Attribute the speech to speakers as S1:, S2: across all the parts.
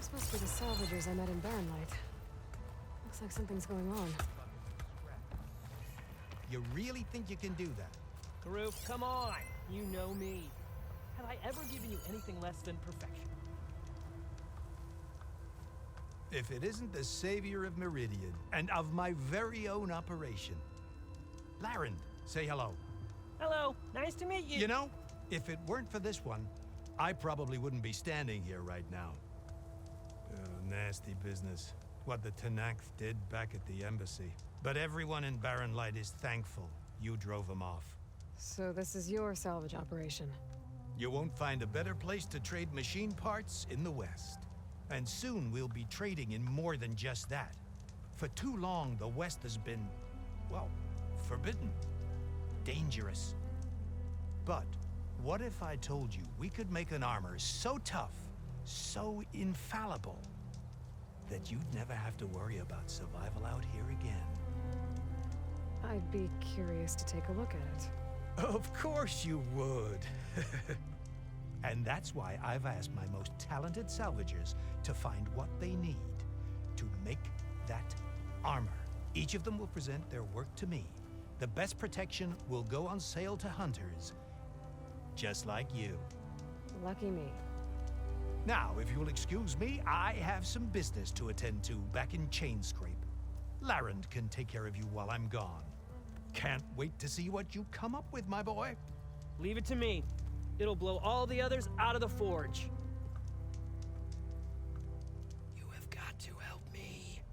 S1: This must be the salvagers I met in Light. Looks like something's going on.
S2: You really think you can do that?
S3: Karuk, come on! You know me. Have I ever given you anything less than perfection?
S2: If it isn't the savior of Meridian, and of my very own operation. Larend, say hello.
S3: Hello, nice to meet you.
S2: You know, if it weren't for this one, I probably wouldn't be standing here right now. Nasty business. What the Tenakth did back at the embassy. But everyone in Light is thankful you drove them off.
S1: So this is your salvage operation?
S2: You won't find a better place to trade machine parts in the West. And soon we'll be trading in more than just that. For too long, the West has been, well, forbidden. Dangerous. But what if I told you we could make an armor so tough, so infallible, that you'd never have to worry about survival out here again?
S1: I'd be curious to take a look at it.
S2: Of course you would. And that's why I've asked my most talented salvagers to find what they need to make that armor. Each of them will present their work to me. The best protection will go on sale to hunters, just like you.
S1: Lucky me.
S2: Now, if you'll excuse me, I have some business to attend to back in Chainscrape. Larend can take care of you while I'm gone. Can't wait to see what you come up with, my boy.
S3: Leave it to me. It'll blow all the others out of the forge.
S2: You have got to help me.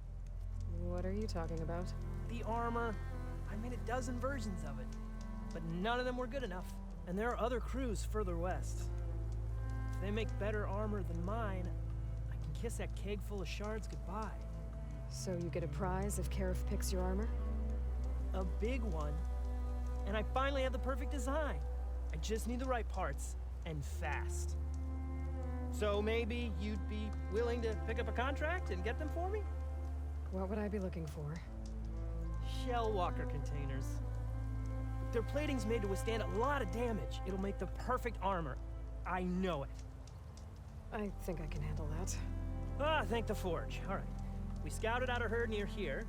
S1: What are you talking about?
S3: The armor. I made a dozen versions of it, but none of them were good enough. And there are other crews further west. If they make better armor than mine, I can kiss that keg full of shards goodbye.
S1: So you get a prize if Karif picks your armor?
S3: A big one. And I finally have the perfect design. I just need the right parts, and fast. So maybe you'd be willing to pick up a contract and get them for me?
S1: What would I be looking for?
S3: Shell walker containers. Their plating's made to withstand a lot of damage. It'll make the perfect armor. I know it.
S1: I think I can handle that.
S3: Ah, thank the forge. All right. We scouted out a herd near here.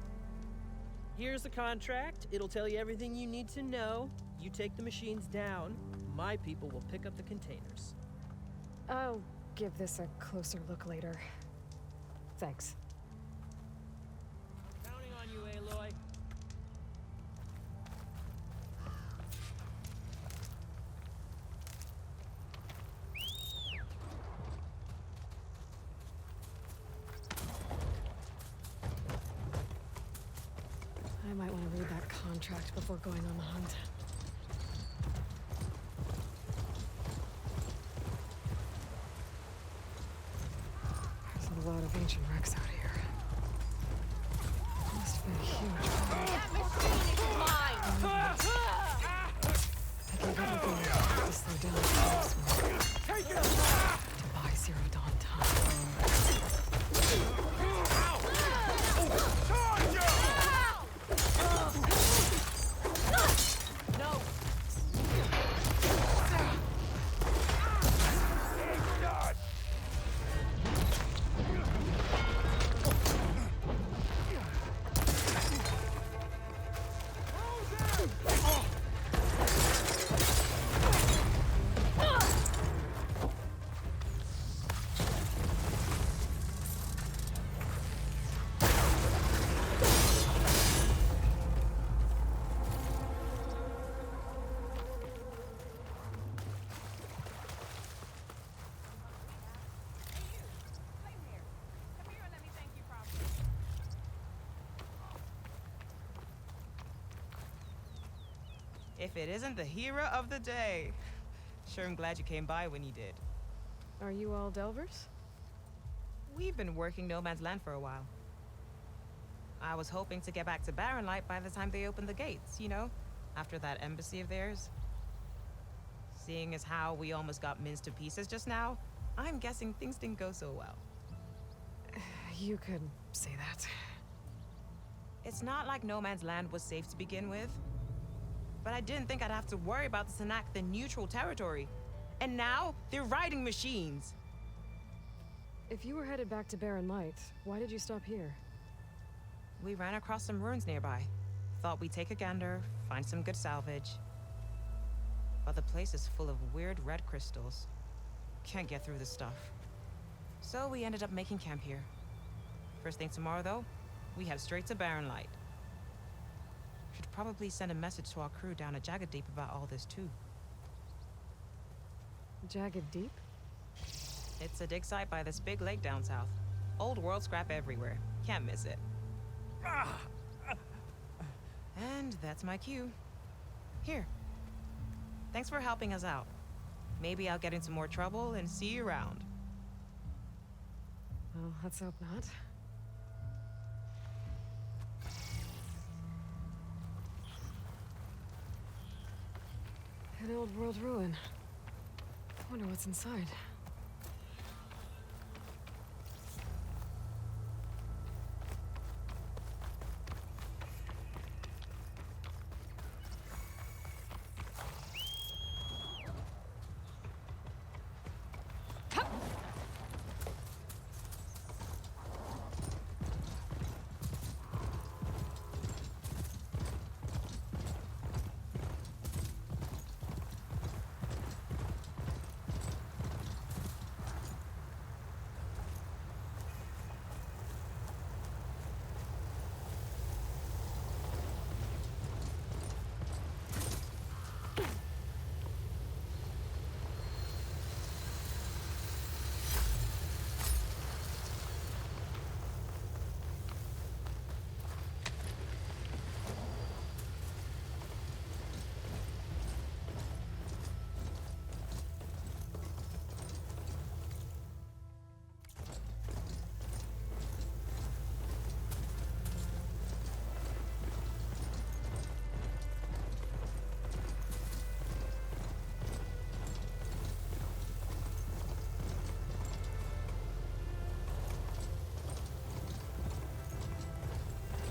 S3: Here's the contract. It'll tell you everything you need to know. You take the machines down. My people will pick up the containers.
S1: I'll give this a closer look later. Thanks.
S3: Counting on you, Aloy.
S1: I might want to read that contract before going on the hunt. There's a lot of ancient wrecks out here. Must have been a huge fire.
S4: That machine is mine!
S1: I gave everything I had to slow down the
S3: Take it!
S1: to buy Zero Dawn time.
S4: No!
S5: If it isn't the hero of the day. Sure, I'm glad you came by when you did.
S1: Are you all Delvers?
S5: We've been working No Man's Land for a while. I was hoping to get back to Light by the time they opened the gates, you know? After that embassy of theirs. Seeing as how we almost got minced to pieces just now, I'm guessing things didn't go so well.
S1: You could say that.
S5: It's not like No Man's Land was safe to begin with. But I didn't think I'd have to worry about the Tenakth in neutral territory. And now, they're riding machines.
S1: If you were headed back to Barren Light, why did you stop here?
S5: We ran across some ruins nearby. Thought we'd take a gander, find some good salvage. But the place is full of weird red crystals. Can't get through the stuff. So we ended up making camp here. First thing tomorrow, though, we head straight to Barren Light. Should probably send a message to our crew down at Jagged Deep about all this, too.
S1: Jagged Deep?
S5: It's a dig site by this big lake down south. Old world scrap everywhere. Can't miss it. And that's my cue. Here. Thanks for helping us out. Maybe I'll get into more trouble and see you around.
S1: Well, let's hope not. An old world ruin. Wonder what's inside.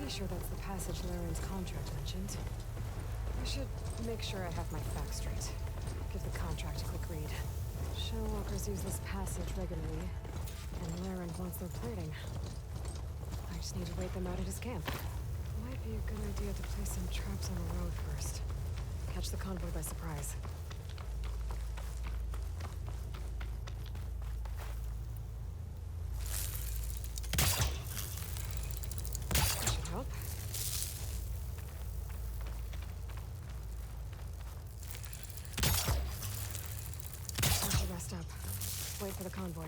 S1: Sure that's the passage Laren's contract mentioned. I should make sure I have my facts straight. Give the contract a quick read. Shellwalkers use this passage regularly, and Laren wants their plating. I just need to wait them out at his camp. Might be a good idea to place some traps on the road first. Catch the convoy by surprise. Wait for the convoy.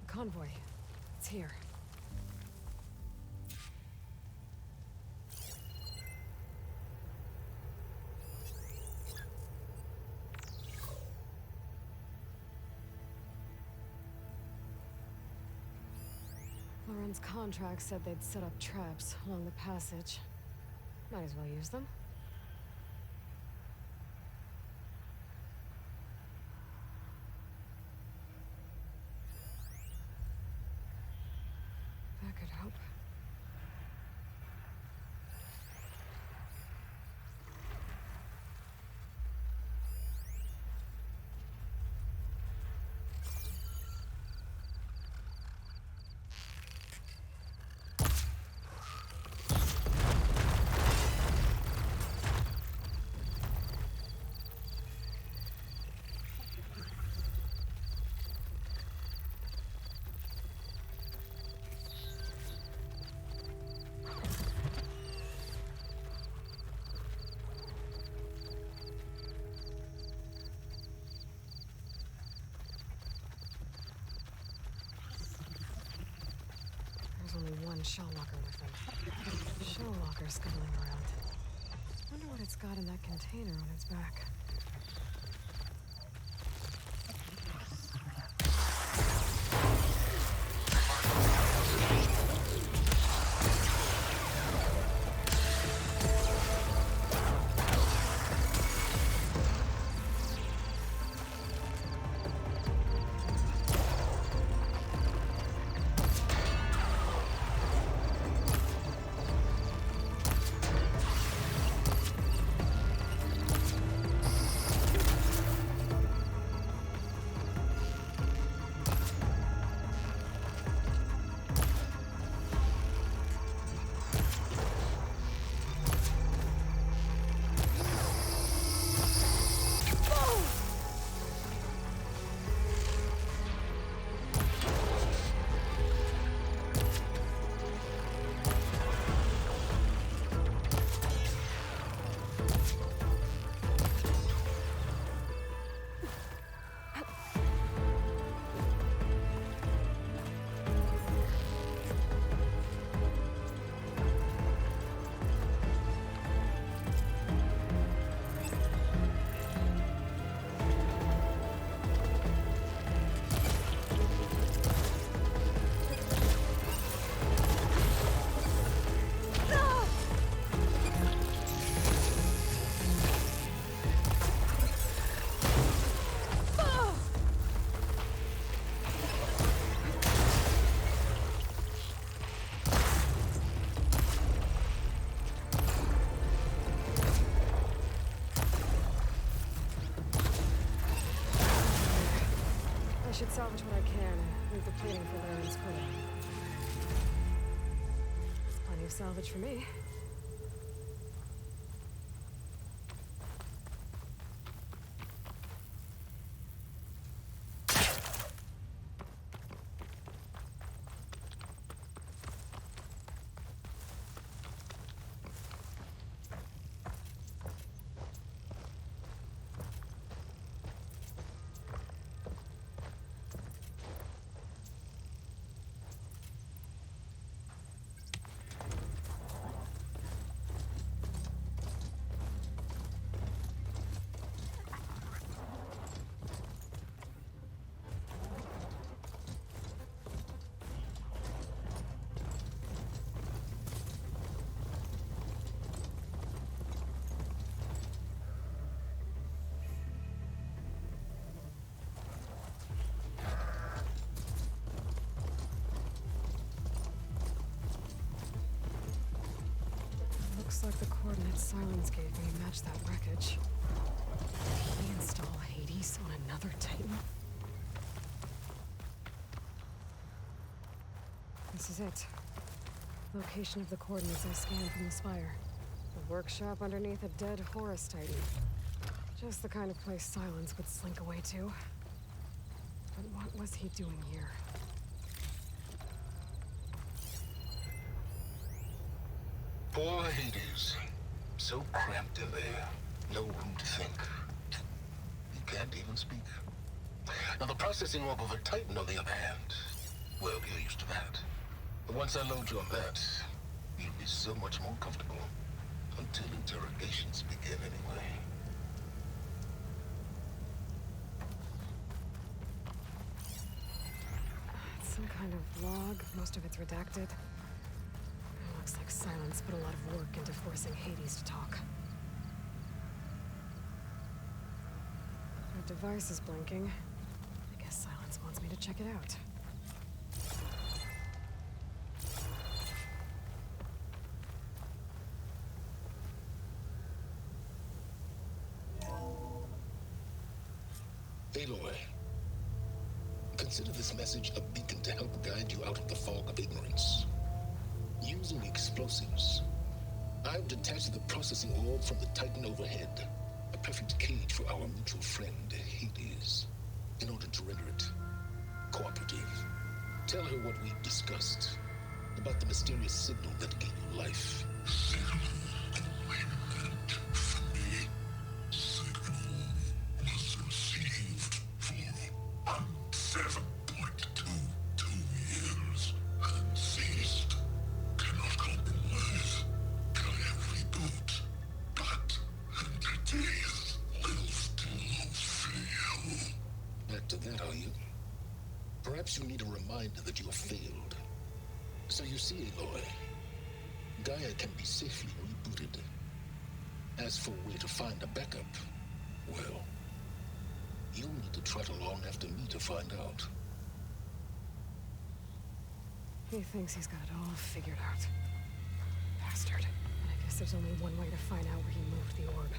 S1: Convoy. It's here. Laren's contract said they'd set up traps along the passage. Might as well use them. That could help. There's only one shell walker with them. Shell walker scuttling around. Wonder what what it's got in that container on its back. I should salvage what I can and leave the plating for Laren's critter. Plenty of salvage for me. Looks like the coordinates Silence gave me match that wreckage. Did he install Hades on another Titan? This is it. Location of the coordinates I scanned from the spire. The workshop underneath a dead Horus Titan. Just the kind of place Silence would slink away to. But what was he doing here?
S6: Poor Hades. So cramped in there. No room to think. He can't even speak. Now the processing orb of a Titan, on the other hand, well, you're used to that. But once I load you on that, you'll be so much more comfortable. Until interrogations begin anyway.
S1: It's some kind of log. Most of it's redacted. Looks like Silence put a lot of work into forcing Hades to talk. My device is blinking. I guess Silence wants me to check it out.
S6: Aloy, consider this message a beacon to help guide you out of the fog of ignorance. Using explosives, I've detached the processing orb from the Titan overhead, a perfect cage for our mutual friend, Hades, in order to render it cooperative. Tell her what we've discussed about the mysterious signal that gave you life. that, are you? Perhaps you need a reminder that you have failed. So you see, Aloy, Gaia can be safely rebooted. As for where to find a backup, well, you'll need to trot along after me to find out.
S1: He thinks he's got it all figured out. Bastard. And I guess there's only one way to find out where he moved the orb.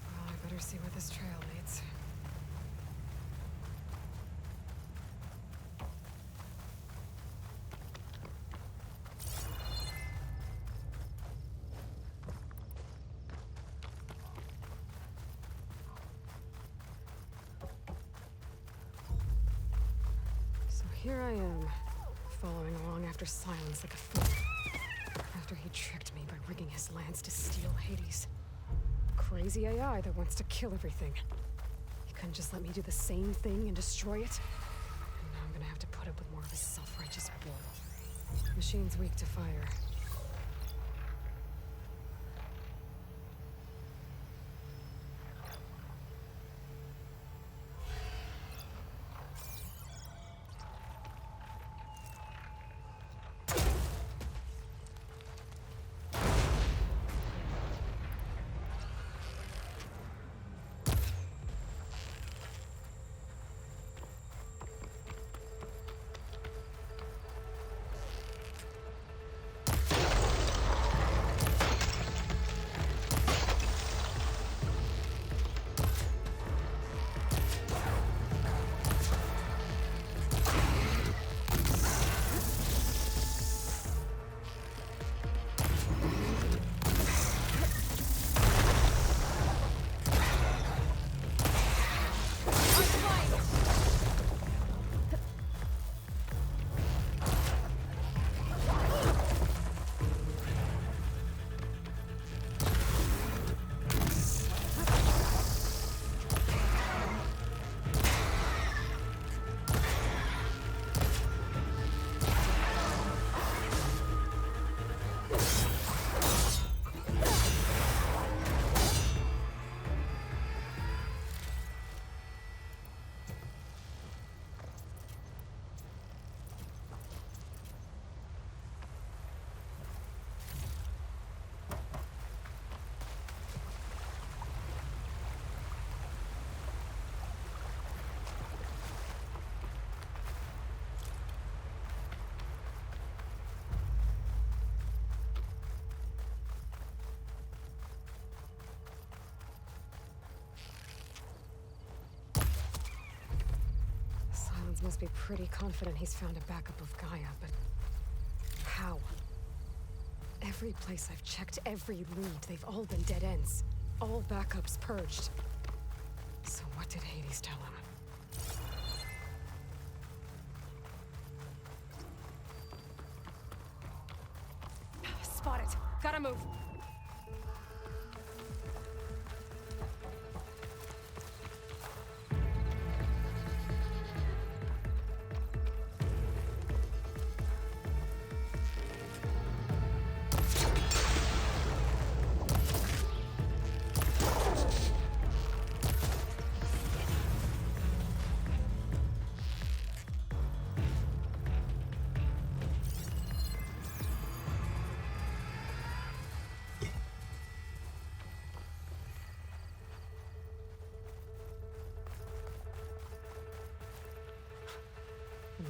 S1: Well, I better see where this trail leads. Here I am, following along after Silence like a fool. After he tricked me by rigging his lance to steal Hades. Crazy AI that wants to kill everything. He couldn't just let me do the same thing and destroy it. And now I'm gonna have to put up with more of his self-righteous bull. Machine's weak to fire. Must be pretty confident he's found a backup of Gaia, but how? Every place I've checked, every lead, they've all been dead ends. All backups purged. So what did Hades tell him? Spot it! Gotta move!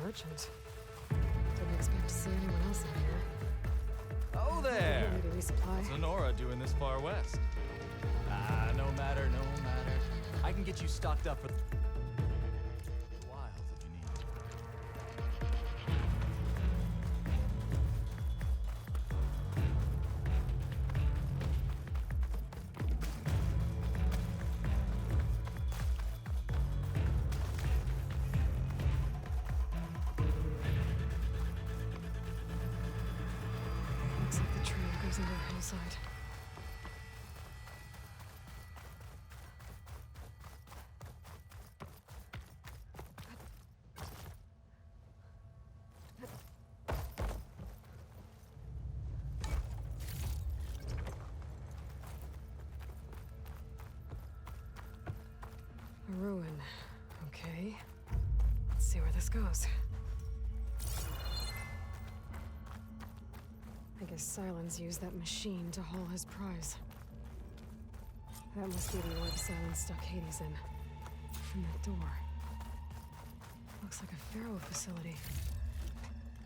S1: Merchant. Didn't expect to see anyone else out here.
S7: Oh there!
S1: Need a resupply.
S7: What's Honora doing this far west? No matter. I can get you stocked up for the wilds if you need.
S1: Looks like the trail goes into the hillside. Ruin. Okay. Let's see where this goes. I guess Silence used that machine to haul his prize. That must be the orb Silence stuck Hades in. From that door. Looks like a Pharaoh facility.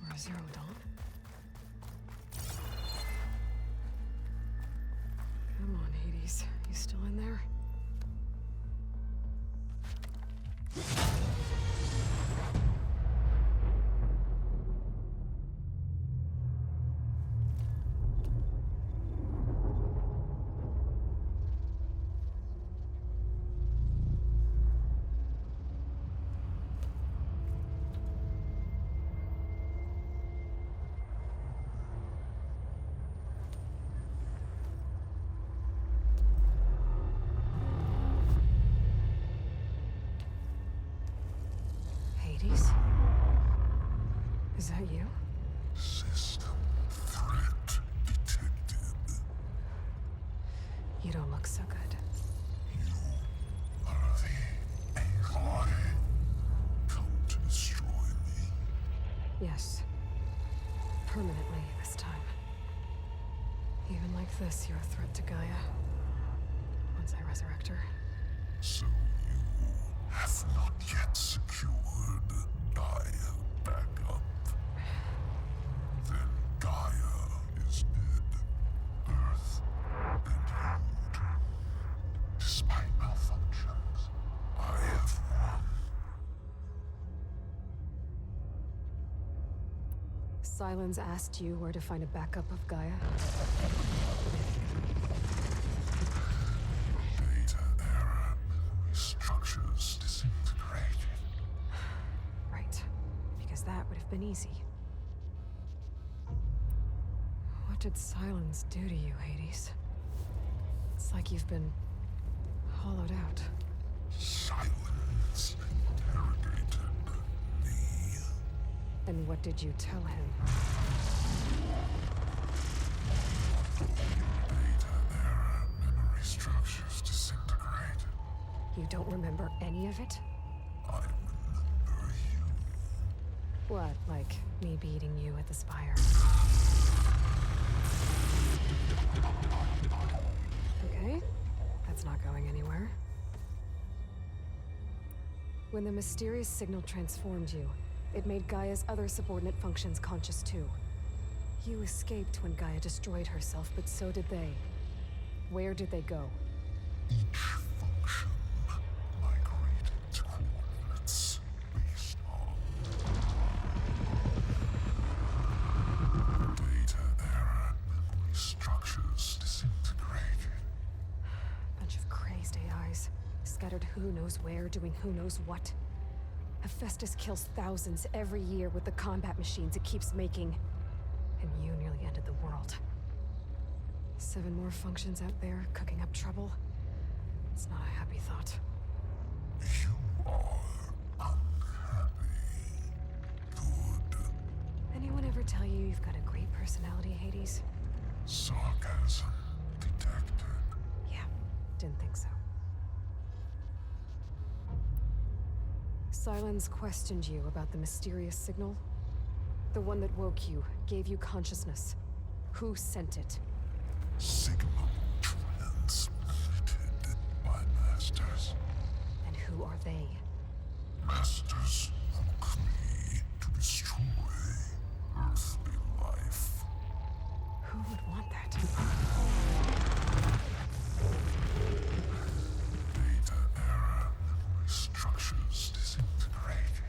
S1: Or a Zero Dawn. Come on, Hades. You still in there? Hades? Is that you?
S8: System threat detected.
S1: You don't look so good.
S8: You are the Aloy. Come to destroy me.
S1: Yes. Permanently this time. Even like this, you're a threat to Gaia. Once I resurrect her.
S8: So you have not yet secured Gaia back up. Then Gaia is dead. Earth and you too. Despite malfunctions, I have won.
S1: Silence asked you where to find a backup of Gaia?
S8: Data error, memory structures disintegrated.
S1: Right. Because that would have been easy. What did Silence do to you, Hades? It's like you've been hollowed out.
S8: Silence interrogated me.
S1: And what did you tell him?
S8: Data error, memory structures disintegrated.
S1: You don't remember any of it?
S8: I remember you.
S1: What, like me beating you at the spire? Okay, that's not going anywhere. When the mysterious signal transformed you, it made Gaia's other subordinate functions conscious too. You escaped when Gaia destroyed herself, but so did they. Where did they go?
S8: Each function migrated to coordinates based on data error, memory structures disintegrated.
S1: Bunch of crazed AIs, scattered who knows where, doing who knows what. Hephaestus kills thousands every year with the combat machines it keeps making. And you nearly ended the world. 7 more functions out there, cooking up trouble. It's not a happy thought.
S8: You are unhappy. Good.
S1: Anyone ever tell you you've got a great personality, Hades?
S8: Sarcasm detected.
S1: Yeah, didn't think so. Silence questioned you about the mysterious signal. The one that woke you, gave you consciousness. Who sent it?
S8: Signal transmitted by masters.
S1: And who are they?
S8: Masters woke me to destroy earthly life.
S1: Who would want that?
S8: Data error, memory structures disintegrated.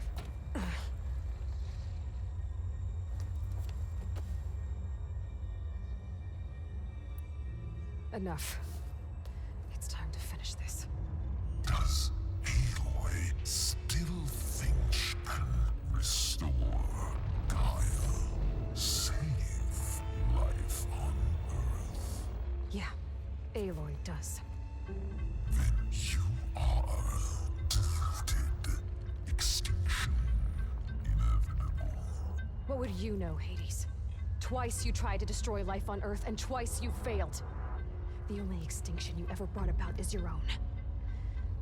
S1: Enough. It's time to finish this.
S8: Does Aloy still think she can restore Gaia? Save life on Earth?
S1: Yeah, Aloy does.
S8: Then you are defeated. Extinction inevitable.
S1: What would you know, Hades? Twice you tried to destroy life on Earth, and twice you failed. The only extinction you ever brought about is your own.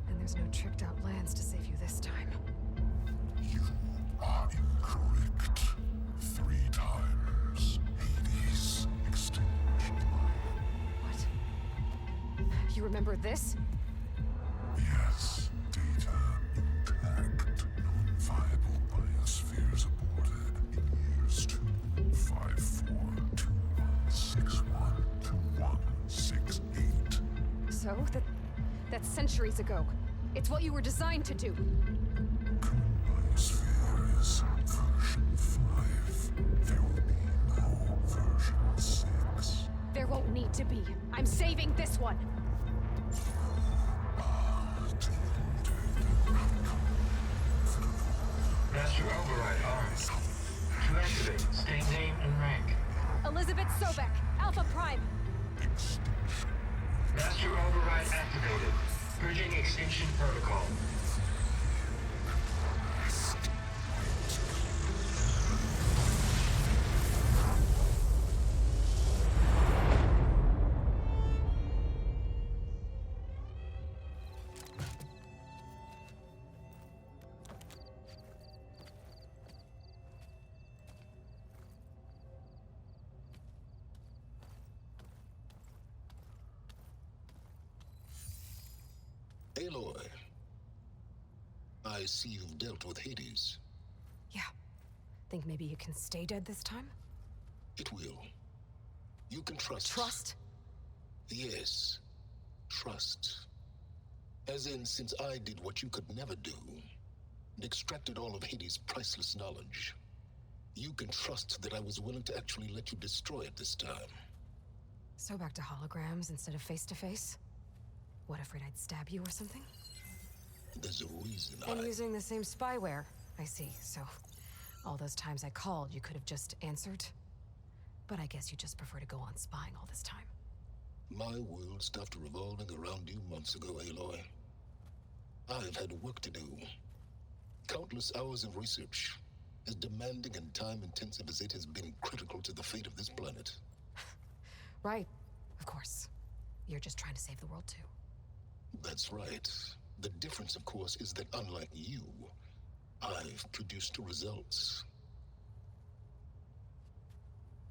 S1: And there's no tricked out lands to save you this time.
S8: You are incorrect. 3 times. Hades extinction.
S1: What? You remember this?
S8: Yes, data intact. Non-viable biospheres aborted in years 25421612168.
S1: So, that's centuries ago. It's what you were designed to do.
S8: Biosphere is version 5. There will be no version 6.
S1: There won't need to be. I'm saving this one.
S9: Master override armed. To activate, state name and rank.
S1: Elizabeth Sobek, Alpha Prime.
S9: Master override activated. Purging extinction protocol.
S6: Aloy, I see you've dealt with Hades.
S1: Yeah. Think maybe you can stay dead this time?
S6: It will. You can trust.
S1: Trust?
S6: Yes. Trust. As in, since I did what you could never do, and extracted all of Hades' priceless knowledge, you can trust that I was willing to actually let you destroy it this time.
S1: So back to holograms instead of face-to-face? What, afraid I'd stab you or something?
S6: There's a reason
S1: And using the same spyware. I see, so all those times I called, you could have just answered? But I guess you just prefer to go on spying all this time.
S6: My world stopped revolving around you months ago, Aloy. I've had work to do. Countless hours of research, as demanding and time-intensive as it has been critical to the fate of this planet.
S1: Right, of course. You're just trying to save the world too.
S6: That's right. The difference, of course, is that unlike you, I've produced results.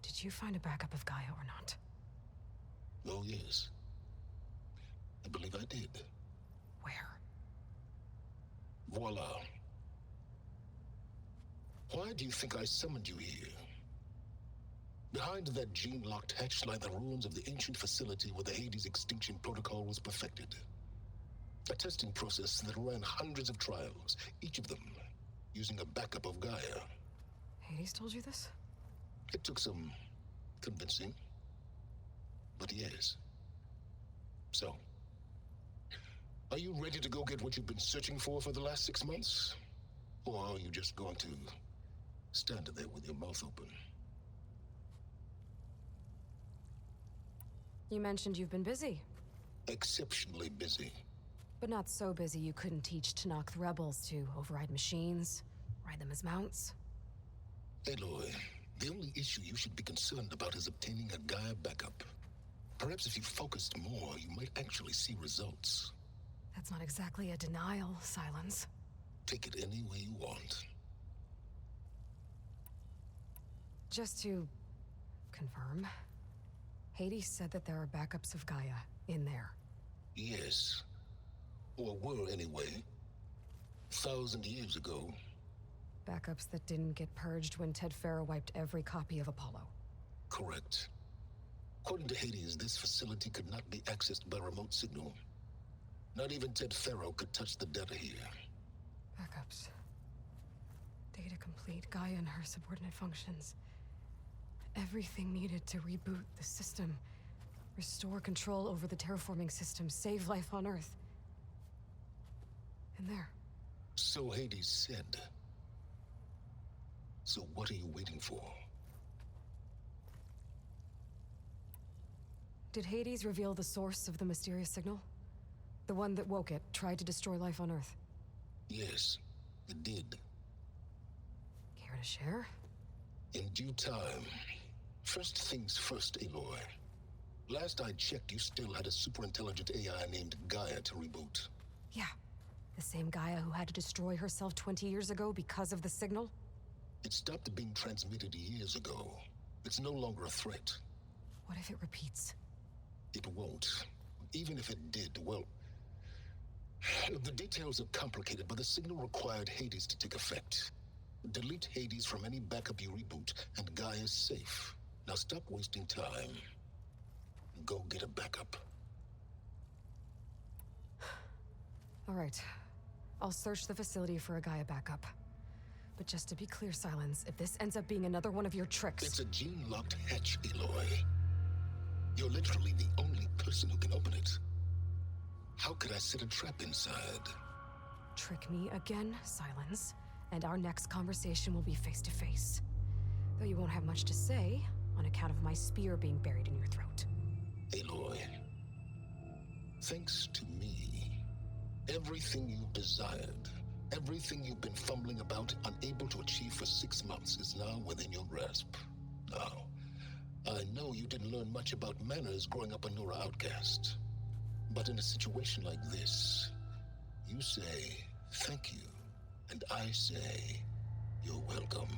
S1: Did you find a backup of Gaia or not?
S6: Oh, yes. I believe I did.
S1: Where?
S6: Voila. Why do you think I summoned you here? Behind that gene-locked hatch lie the ruins of the ancient facility where the Hades extinction protocol was perfected. A testing process that ran hundreds of trials, each of them using a backup of Gaia.
S1: Hades told you this?
S6: It took some convincing, but yes. So, are you ready to go get what you've been searching for the last 6 months? Or are you just going to stand there with your mouth open?
S1: You mentioned you've been busy.
S6: Exceptionally busy.
S1: But not so busy you couldn't teach Tanakh rebels to override machines, ride them as mounts.
S6: Aloy, the only issue you should be concerned about is obtaining a Gaia backup. Perhaps if you focused more, you might actually see results.
S1: That's not exactly a denial, Silence.
S6: Take it any way you want.
S1: Just to confirm, Hades said that there are backups of Gaia in there.
S6: Yes. Or were anyway. 1,000 years ago.
S1: Backups that didn't get purged when Ted Farrow wiped every copy of Apollo.
S6: Correct. According to Hades, this facility could not be accessed by remote signal. Not even Ted Farrow could touch the data here.
S1: Backups. Data complete, Gaia and her subordinate functions. Everything needed to reboot the system. Restore control over the terraforming system, save life on Earth. And there.
S6: So Hades said. So what are you waiting for?
S1: Did Hades reveal the source of the mysterious signal? The one that woke it, tried to destroy life on Earth?
S6: Yes, it did.
S1: Care to share?
S6: In due time. First things first, Aloy. Last I checked, you still had a super-intelligent AI named Gaia to reboot.
S1: Yeah, The same Gaia who had to destroy herself 20 years ago because of the signal?
S6: It stopped being transmitted years ago. It's no longer a threat.
S1: What if it repeats?
S6: It won't. Even if it did, well... The details are complicated, but the signal required Hades to take effect. Delete Hades from any backup you reboot, and Gaia's safe. Now stop wasting time. Go get a backup.
S1: All right. I'll search the facility for a Gaia backup. But just to be clear, Silence, if this ends up being another one of your tricks...
S6: It's a gene-locked hatch, Aloy. You're literally the only person who can open it. How could I set a trap inside?
S1: Trick me again, Silence, and our next conversation will be face-to-face. Though you won't have much to say, on account of my spear being buried in your throat.
S6: Aloy, thanks to me, everything you desired, everything you've been fumbling about, unable to achieve for 6 months, is now within your grasp. Now, I know you didn't learn much about manners growing up a Nora outcast. But in a situation like this, you say, thank you, and I say, you're welcome.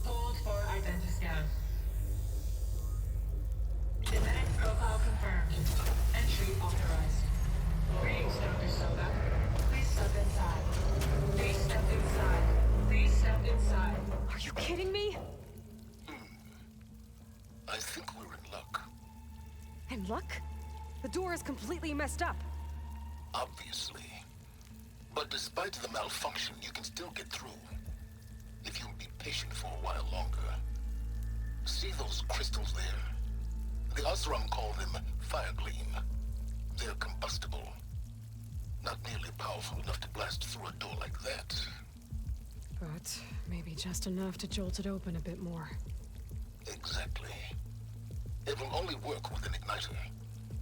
S9: Hold for identity scan. Genetic profile confirmed. Entry authorized. Greetings, Dr. Soda. Please step inside. Please step inside. Please step inside.
S1: Are you kidding me?
S6: I think we're in luck.
S1: In luck? The door is completely messed up.
S6: Obviously. But despite the malfunction, you can still get through. If you'll be patient for a while longer. See those crystals there? The Osram call them fire gleam. They're combustible. Not nearly powerful enough to blast through a door like that.
S1: But maybe just enough to jolt it open a bit more.
S6: Exactly. It will only work with an igniter.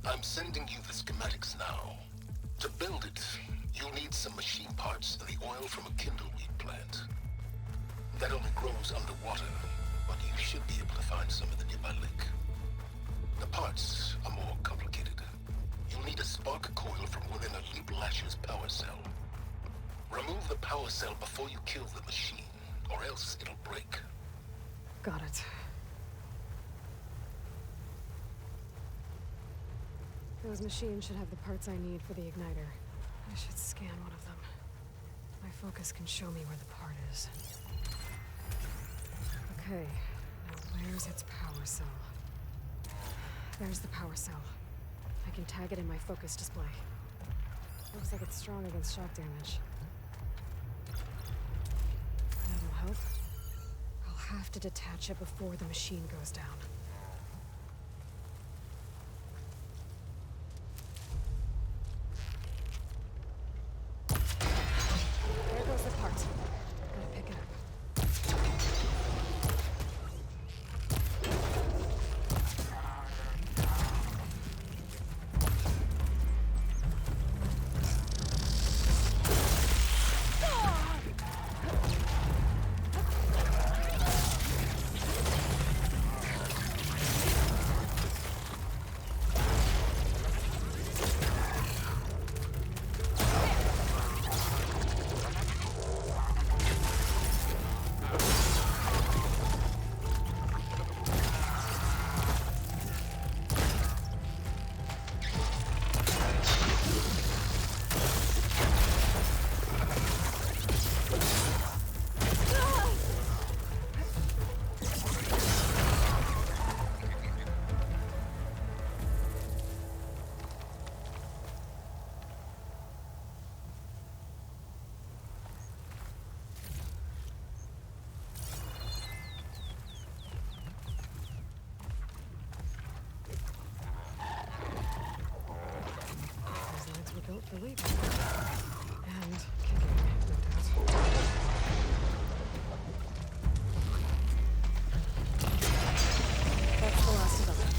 S6: I'm sending you the schematics now. To build it, you'll need some machine parts and the oil from a kindleweed plant. That only grows underwater, but you should be able to find some in the nearby lake. The parts are more complicated. You'll need a spark coil from within a Leap Lasher's power cell. Remove the power cell before you kill the machine, or else it'll break.
S1: Got it. Those machines should have the parts I need for the igniter. I should scan one of them. My focus can show me where the part is. Okay, now where's its power cell? There's the power cell. I can tag it in my focus display. Looks like it's strong against shock damage. That'll help. I'll have to detach it before the machine goes down. There goes the part. Gotta pick it up. For leaving. And kicking, no doubt. That's the last of them.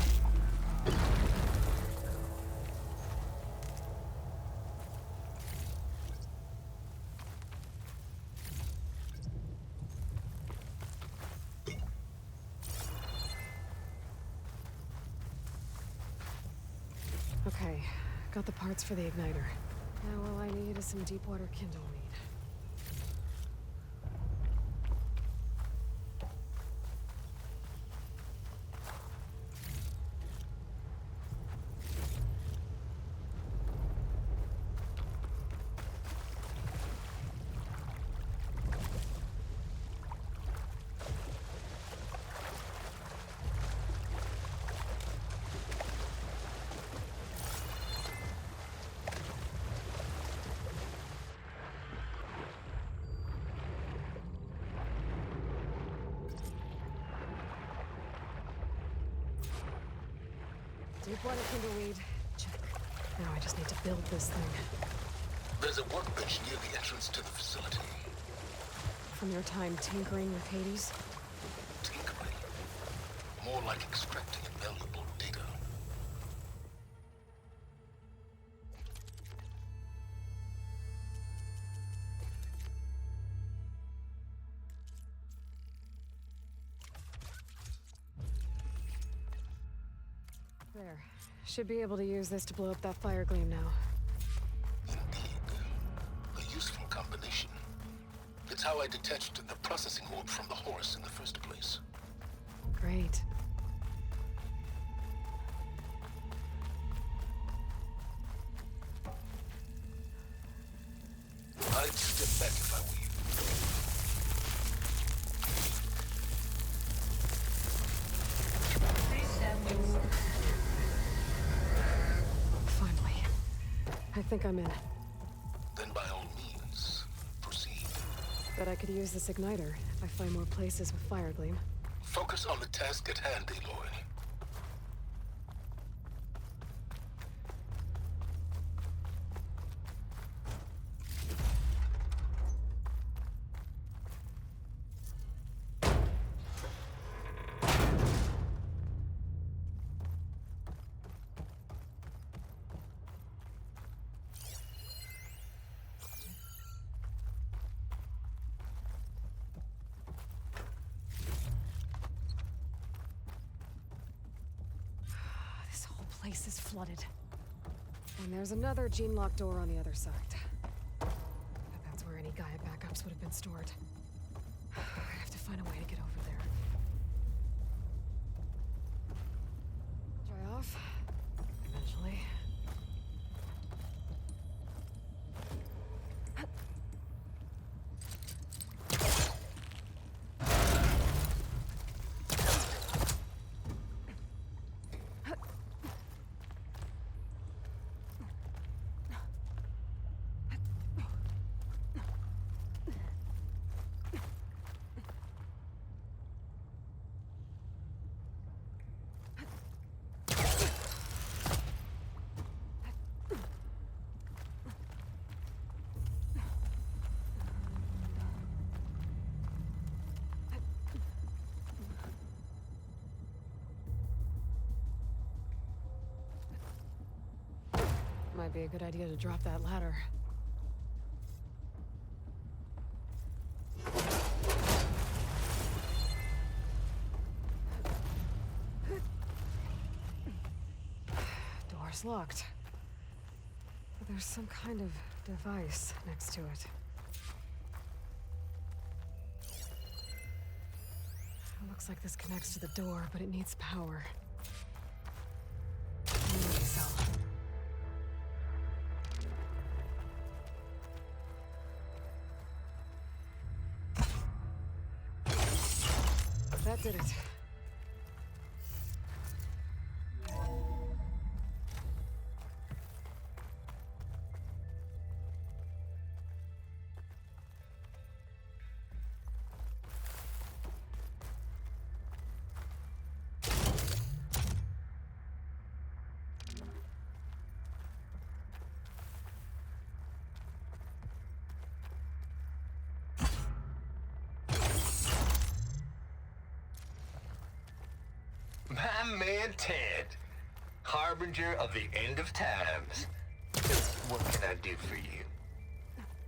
S1: Okay, got the parts for the igniter. Now all I need is some deep water kindle weed. Deep water kindleweed. Check. Now I just need to build this thing.
S6: There's a workbench near the entrance to the facility.
S1: From your time tinkering with Hades?
S6: Tinkering. More like extracting invaluable data.
S1: There. Should be able to use this to blow up that fire gleam now.
S6: Indeed. A useful combination. It's how I detached the processing orb from the horse in the first place.
S1: Great.
S6: I'd step back if I were you.
S9: Please stand inside.
S1: Finally. I think I'm in.
S6: Then by all means, proceed.
S1: Bet I could use this igniter if I find more places with fire gleam.
S6: Focus on the task at hand, Aloy.
S1: This whole place is flooded. And there's another gene-lock door on the other side. But that's where any Gaia backups would have been stored. I have to find a way to get over there. Dry off. Eventually. Might be a good idea to drop that ladder. Door's locked. But there's some kind of device next to it. It looks like this connects to the door, but it needs power. Memory cell. That did it.
S10: My man Ted, harbinger of the end of times. What can I do for you?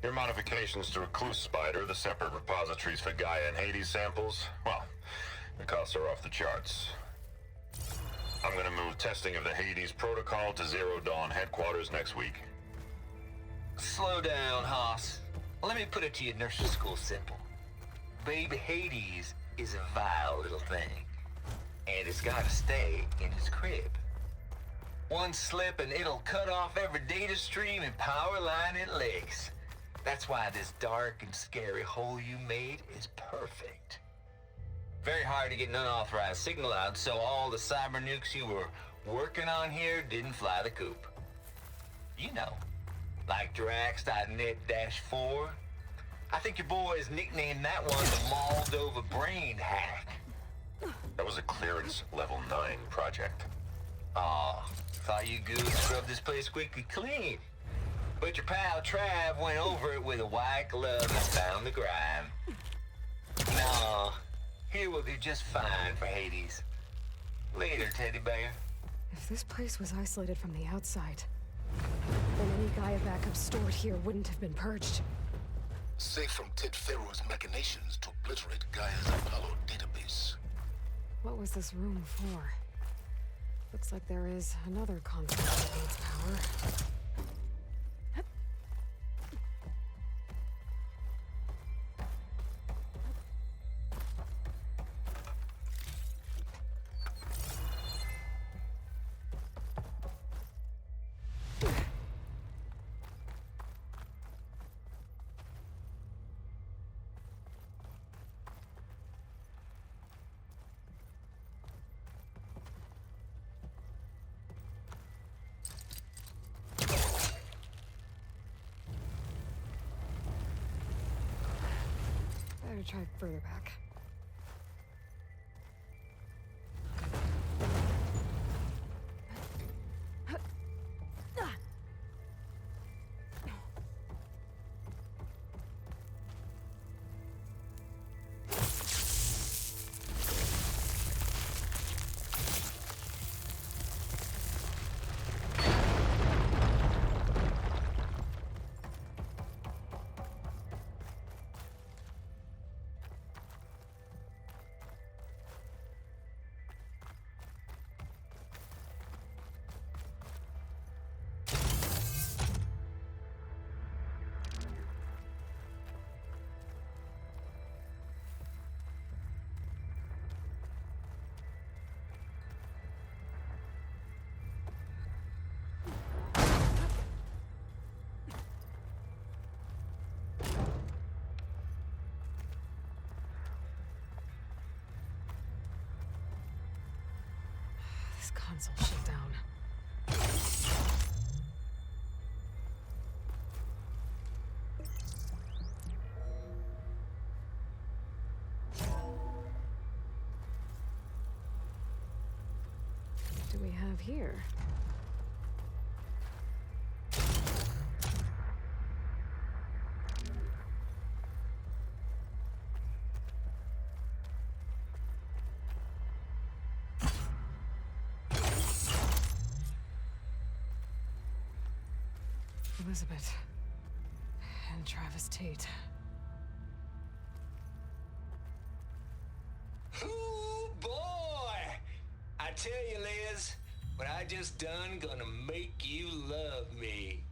S11: Your modifications to Recluse Spider, the separate repositories for Gaia and Hades samples, well, the costs are off the charts. I'm gonna move testing of the Hades protocol to Zero Dawn headquarters next week.
S10: Slow down, Hoss. Let me put it to you nursery school simple. Baby Hades is a vile little thing, and it's gotta stay in its crib. One slip and it'll cut off every data stream and power line it licks. That's why this dark and scary hole you made is perfect. Very hard to get an unauthorized signal out, so all the cyber nukes you were working on here didn't fly the coop. You know, like Drax.net-4. I think your boys nicknamed that one the Moldova Brain Hack.
S11: That was a clearance level 9 project.
S10: Aw, thought you good scrubbed this place squeaky clean. But your pal Trav went over it with a white glove and found the grime. No, here we'll do just fine for Hades. Later, teddy bear.
S1: If this place was isolated from the outside, then any Gaia backup stored here wouldn't have been purged.
S6: Safe from Ted Pharaoh's machinations to obliterate Gaia's Apollo database.
S1: What was this room for? Looks like there is another console that needs power. Better try further back. This console shut down. What do we have here? Elizabeth and Travis Tate.
S10: Ooh, boy! I tell you, Liz, what I just done gonna make you love me.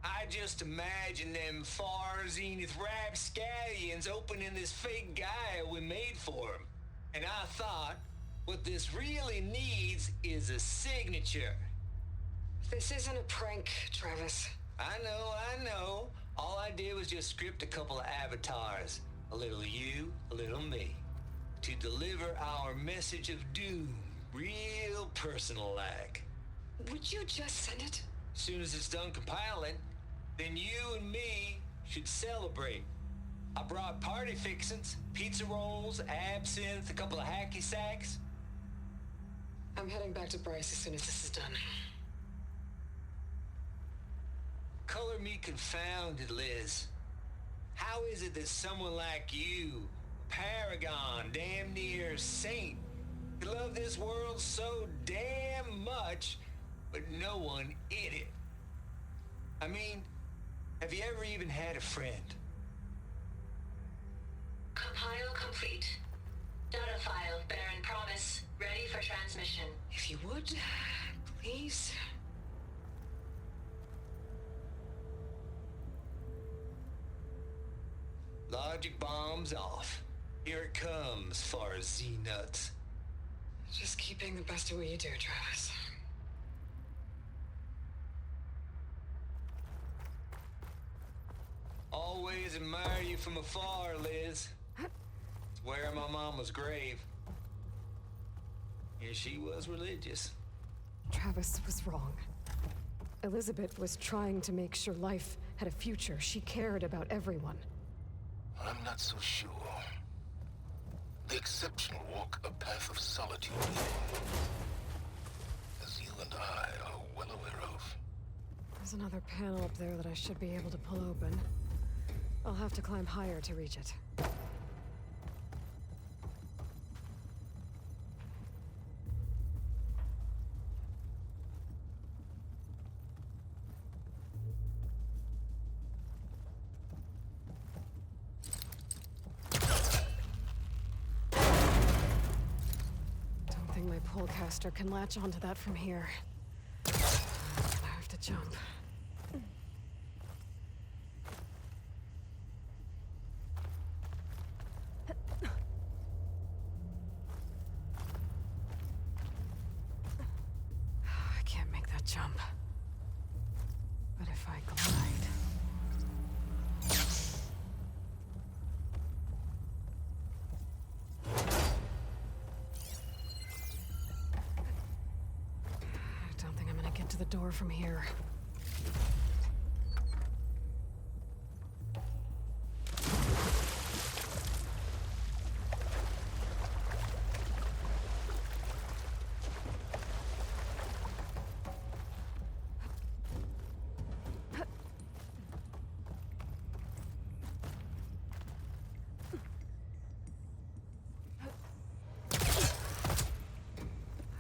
S10: I just imagine them far zenith rapscallions opening this fake Gaia we made for them. And I thought, what this really needs is a signature.
S1: This isn't a prank, Travis.
S10: I know. All I did was just script a couple of avatars. A little you, a little me. To deliver our message of doom, real personal-like.
S1: Would you just send it?
S10: As soon as it's done compiling, then you and me should celebrate. I brought party fixins, pizza rolls, absinthe, a couple of hacky sacks.
S1: I'm heading back to Bryce as soon as this is done.
S10: Color me confounded, Liz. How is it that someone like you, paragon, damn near saint, could love this world so damn much, but no one in it? I mean, have you ever even had a friend?
S9: Compile complete. Data file, Baron Promise, ready for transmission.
S1: If you please.
S10: Logic bombs off. Here it comes, far as Z-nuts.
S1: Just keep being the best at what you do, Travis.
S10: Always admire you from afar, Liz. It's where my mama's grave. Yeah, she was religious.
S1: Travis was wrong. Elizabeth was trying to make sure life had a future. She cared about everyone.
S6: I'm not so sure. The exceptional walk a path of solitude, as you and I are well aware of.
S1: There's another panel up there that I should be able to pull open. I'll have to climb higher to reach it. Don't think my polecaster can latch onto that from here. I have to jump. I can't make that jump. But if I glide... I don't think I'm gonna get to the door from here.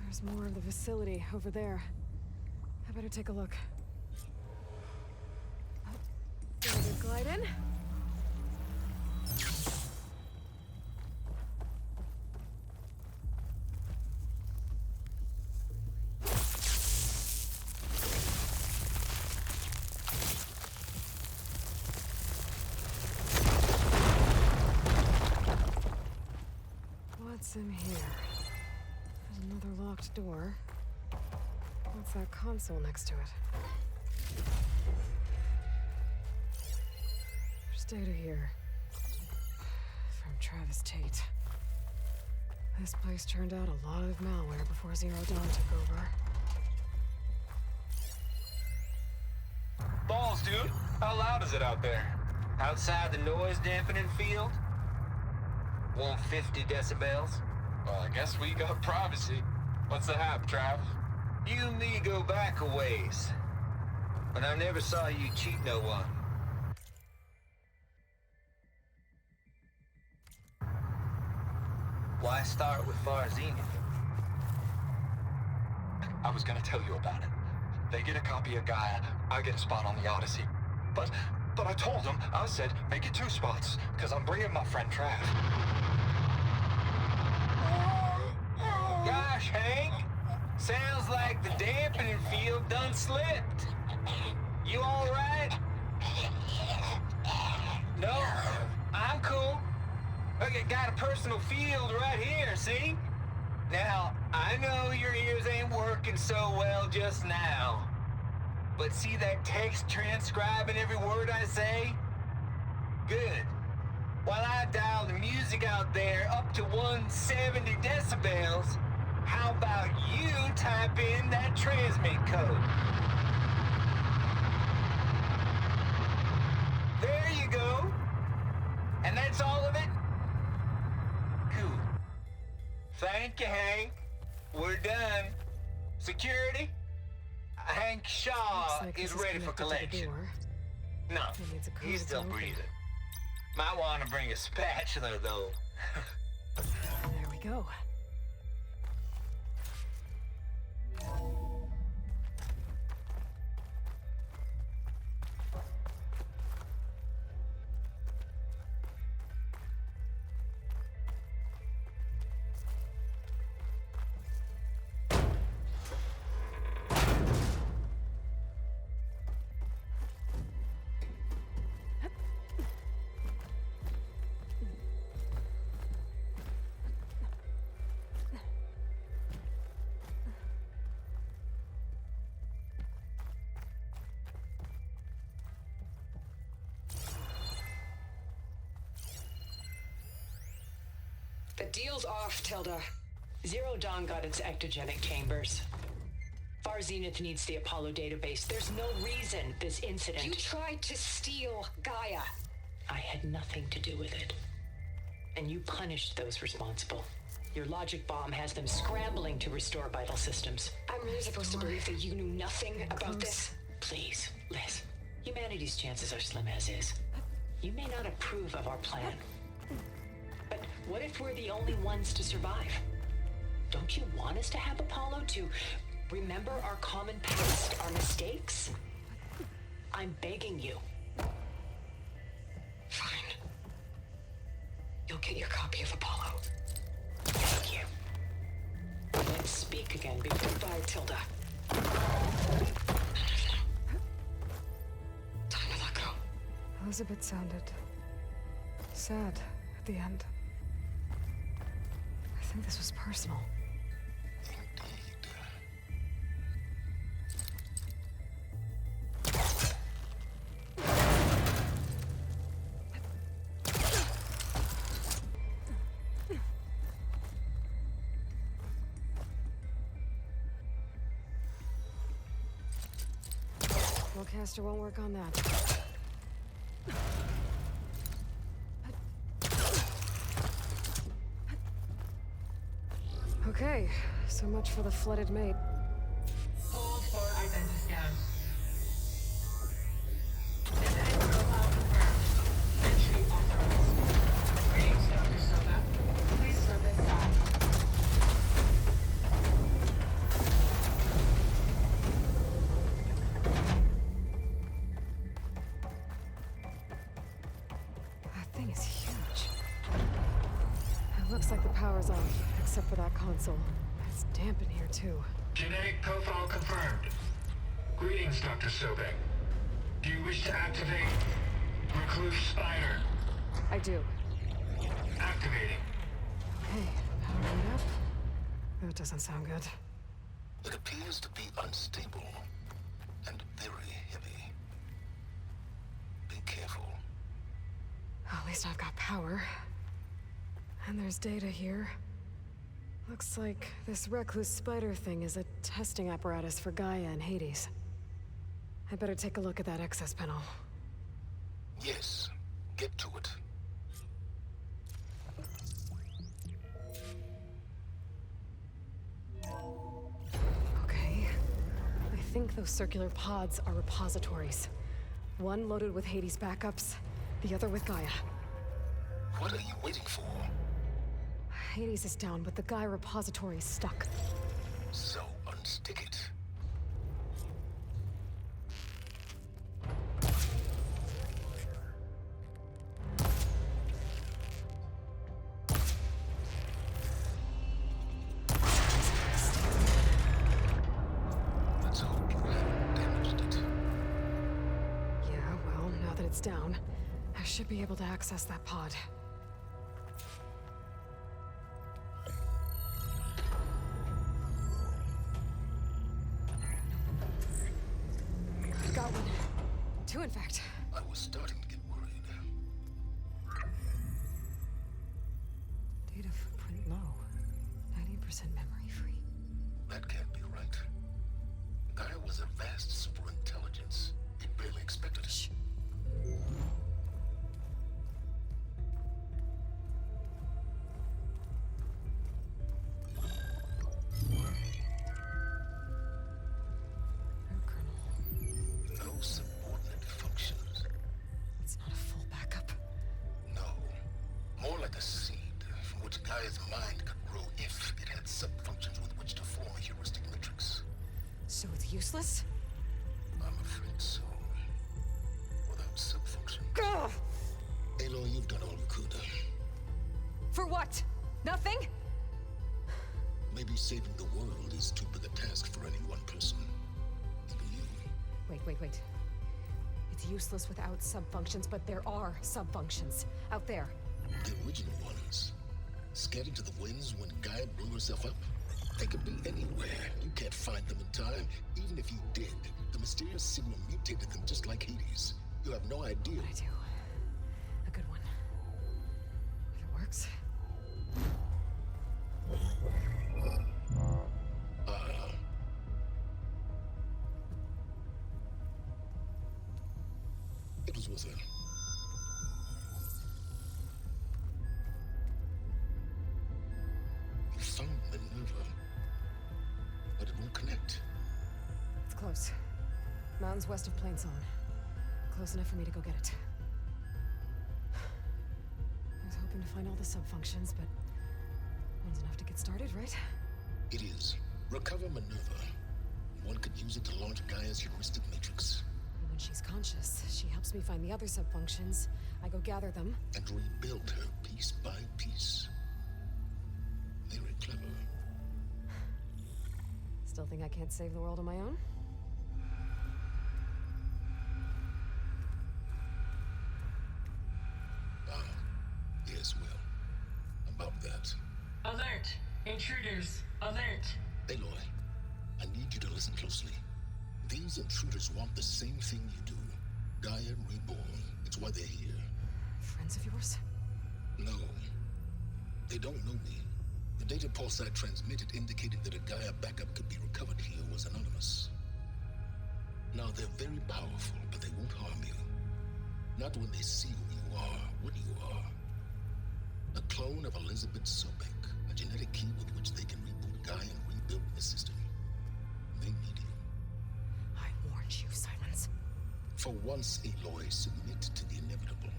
S1: There's more of the facility over there. I better take a look. Ready to glide in? What's in here? There's another locked door. What's that console next to it? There's data here. From Travis Tate. This place turned out a lot of malware before Zero Dawn took over.
S10: Balls, dude. How loud is it out there? Outside the noise dampening field? 150 decibels?
S7: Well, I guess we got privacy. What's the hap, Trav?
S10: You and me go back a ways. But I never saw you cheat no one. Why start with Farzini?
S7: I was gonna tell you about it. They get a copy of Gaia, I get a spot on the Odyssey. But I told them, I said, make it 2 spots, because I'm bringing my friend Trav.
S10: Gosh, Hank. Sounds like the dampening field done slipped. You all right? No, I'm cool. Okay, got a personal field right here, see? Now, I know your ears ain't working so well just now. But see that text transcribing every word I say? Good. While I dial the music out there up to 170 decibels, how about you type in that transmit code? There you go. And that's all of it? Cool. Thank you, Hank. We're done. Security? Hank Shaw
S1: Looks like
S10: is
S1: this
S10: ready for
S1: connected to the
S10: collection.
S1: door.
S10: No,
S1: It needs a code
S10: he's
S1: to
S10: still
S1: open.
S10: breathing. Might want to bring a spatula, though.
S1: There we go.
S12: deal's off, Tilda. Zero Dawn got its ectogenic chambers. Far Zenith needs the Apollo database. There's no reason this incident...
S1: You tried to steal Gaia.
S12: I had nothing to do with it. And you punished those responsible. Your logic bomb has them scrambling to restore vital systems.
S1: I'm really supposed to believe that you knew nothing about this?
S12: Please, Liz. Humanity's chances are slim as is. You may not approve of our plan. But what if we're the only ones to survive? Don't you want us to have Apollo to remember our common past, our mistakes? I'm begging you.
S1: Fine. You'll get your copy of Apollo.
S12: Thank you. Let's speak again before...
S1: Goodbye, Tilda. Time to let go. Elizabeth sounded sad at the end. I think this was personal. Caster won't work on that. Okay, so much for the flooded mate.
S9: Hold for identity scan. Genetic profile confirmed. Entry authorized. Greetings, Dr. Soda. Please step inside.
S1: Looks like the power's off, except for that console. It's damp in here, too.
S9: Genetic profile confirmed. Greetings, Dr. Sobek. Do you wish to activate Recluse Spider?
S1: I do.
S9: Activating.
S1: Okay, powering up. That doesn't sound good.
S6: It appears to be unstable and very heavy. Be careful.
S1: At least I've got power. And there's data here. Looks like this recluse spider thing is a testing apparatus for Gaia and Hades. I better take a look at that access panel.
S6: Yes, get to it.
S1: Okay. I think those circular pods are repositories. One loaded with Hades backups, the other with Gaia.
S6: What are you waiting for?
S1: Hades is down, but the Gaia repository is stuck.
S6: So unstick it. Let's hope you haven't damaged it.
S1: Yeah, well, now that it's down, I should be able to access that pod. Got one. Two, in fact.
S6: I was starting to get worried.
S1: Data footprint low. 90% memory free.
S6: That can't be right. Gaia was a vast superintelligence. It barely expected us. No subordinate functions.
S1: It's not a full backup.
S6: No. More like a seed from which Gaia's mind could grow if it had sub-functions with which to form a heuristic matrix.
S1: So it's useless?
S6: I'm afraid so. Without sub-functions.
S1: Gah!
S6: Aloy, you've done all you could.
S1: For what? Nothing?
S6: Maybe saving the world is too big a task for any one person. Even you.
S1: Wait. It's useless without subfunctions, but there are subfunctions out there.
S6: The original ones. Scattered to the winds when Gaia blew herself up? They could be anywhere. You can't find them in time. Even if you did, the mysterious signal mutated them just like Hades. You have no idea.
S1: But I do. A good one. If it works.
S6: It was with her. You found Minerva, but it won't connect.
S1: It's close. Mountains west of Plain Song. Close enough for me to go get it. I was hoping to find all the sub-functions, but one's enough to get started, right?
S6: It is. Recover Minerva. One could use it to launch Gaia's heuristic matrix.
S1: And when she's conscious, she helps me find the other sub-functions. I go gather them.
S6: And rebuild her piece by piece. Very clever.
S1: Still think I can't save the world on my own?
S6: Yes, well, about that.
S9: Alert! Intruders! Alert!
S6: Aloy, I need you to listen closely. These intruders want the same thing you do. Gaia reborn. It's why they're here.
S1: Friends of yours?
S6: No. They don't know me. The data pulse I transmitted indicated that a Gaia backup could be recovered here was anonymous. Now, they're very powerful, but they won't harm you. Not when they see who you are, what you are. A clone of Elizabeth Sobek, a genetic key with which they can reboot Gaia and rebuild the system. They need you.
S1: I warned you, Silence.
S6: For once, Aloy, submit to the inevitable.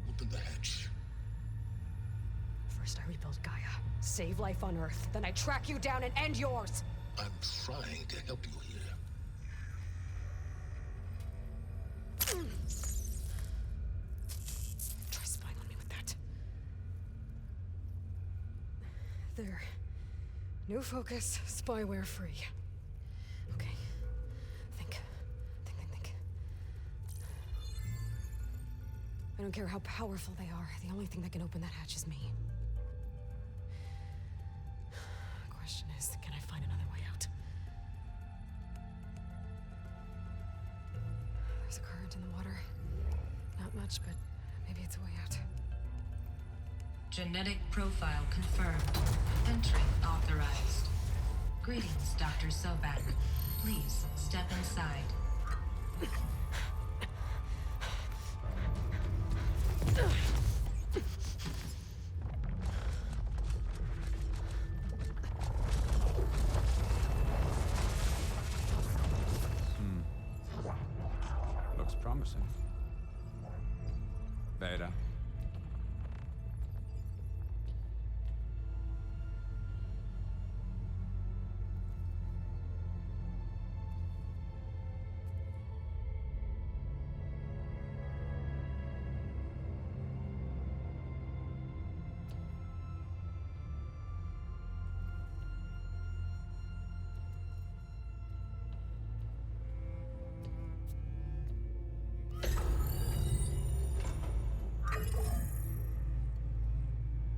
S6: Open the hatch.
S1: First I rebuild Gaia, save life on Earth, then I track you down and end yours!
S6: I'm trying to help you here.
S1: Try spying on me with that. There. New focus, spyware free. Okay. Think. I don't care how powerful they are. The only thing that can open that hatch is me. Question is, can I find another way out? There's a current in the water. Not much, but maybe it's a way out.
S13: Genetic profile confirmed. Entry authorized. Greetings, Dr. Sobek. Please step inside.
S14: Looks promising. Beta.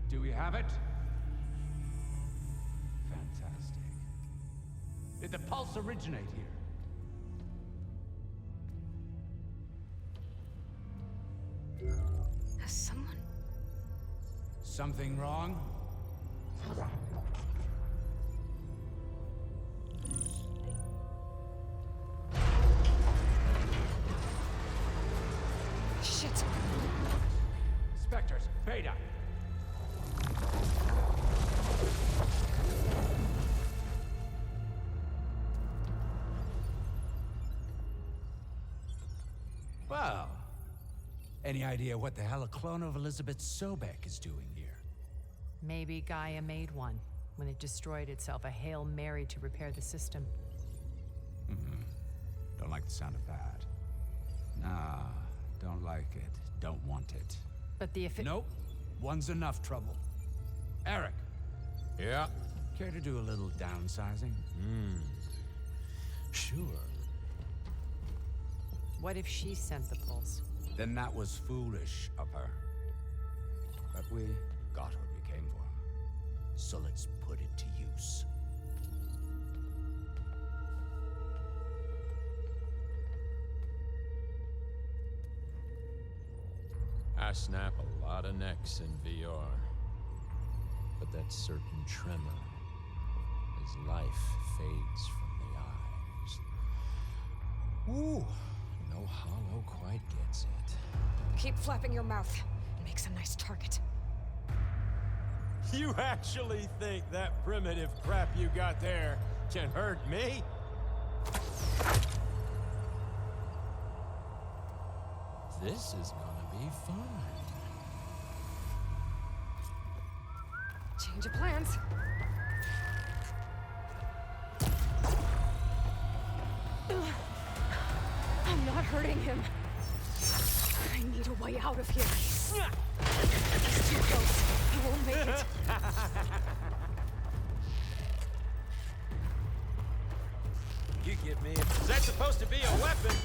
S14: Do we have it? Fantastic. Did the pulse originate here?
S1: Has someone...
S14: Something wrong?
S1: Shit!
S14: Spectres, Beta! Well, any idea what the hell a clone of Elizabeth Sobek is doing here?
S15: Maybe Gaia made one when it destroyed itself, a Hail Mary to repair the system.
S14: Don't like the sound of that. Nah, don't like it. Don't want it.
S15: But the
S14: Nope. One's enough trouble. Eric.
S16: Yeah?
S14: Care to do a little downsizing?
S16: Sure.
S15: What if she sent the pulse?
S14: Then that was foolish of her. But we got what we came for. So let's put it to use.
S16: I snap a lot of necks in VR. But that certain tremor as life fades from the eyes. Ooh, no how Hollow quite gets it.
S1: Keep flapping your mouth. Makes a nice target.
S16: You actually think that primitive crap you got there can hurt me? This is gonna be fun.
S1: Change of plans. I'm not hurting him. I need a way out of here. It's too close. I won't make it.
S16: You get me. Is that supposed to be a weapon?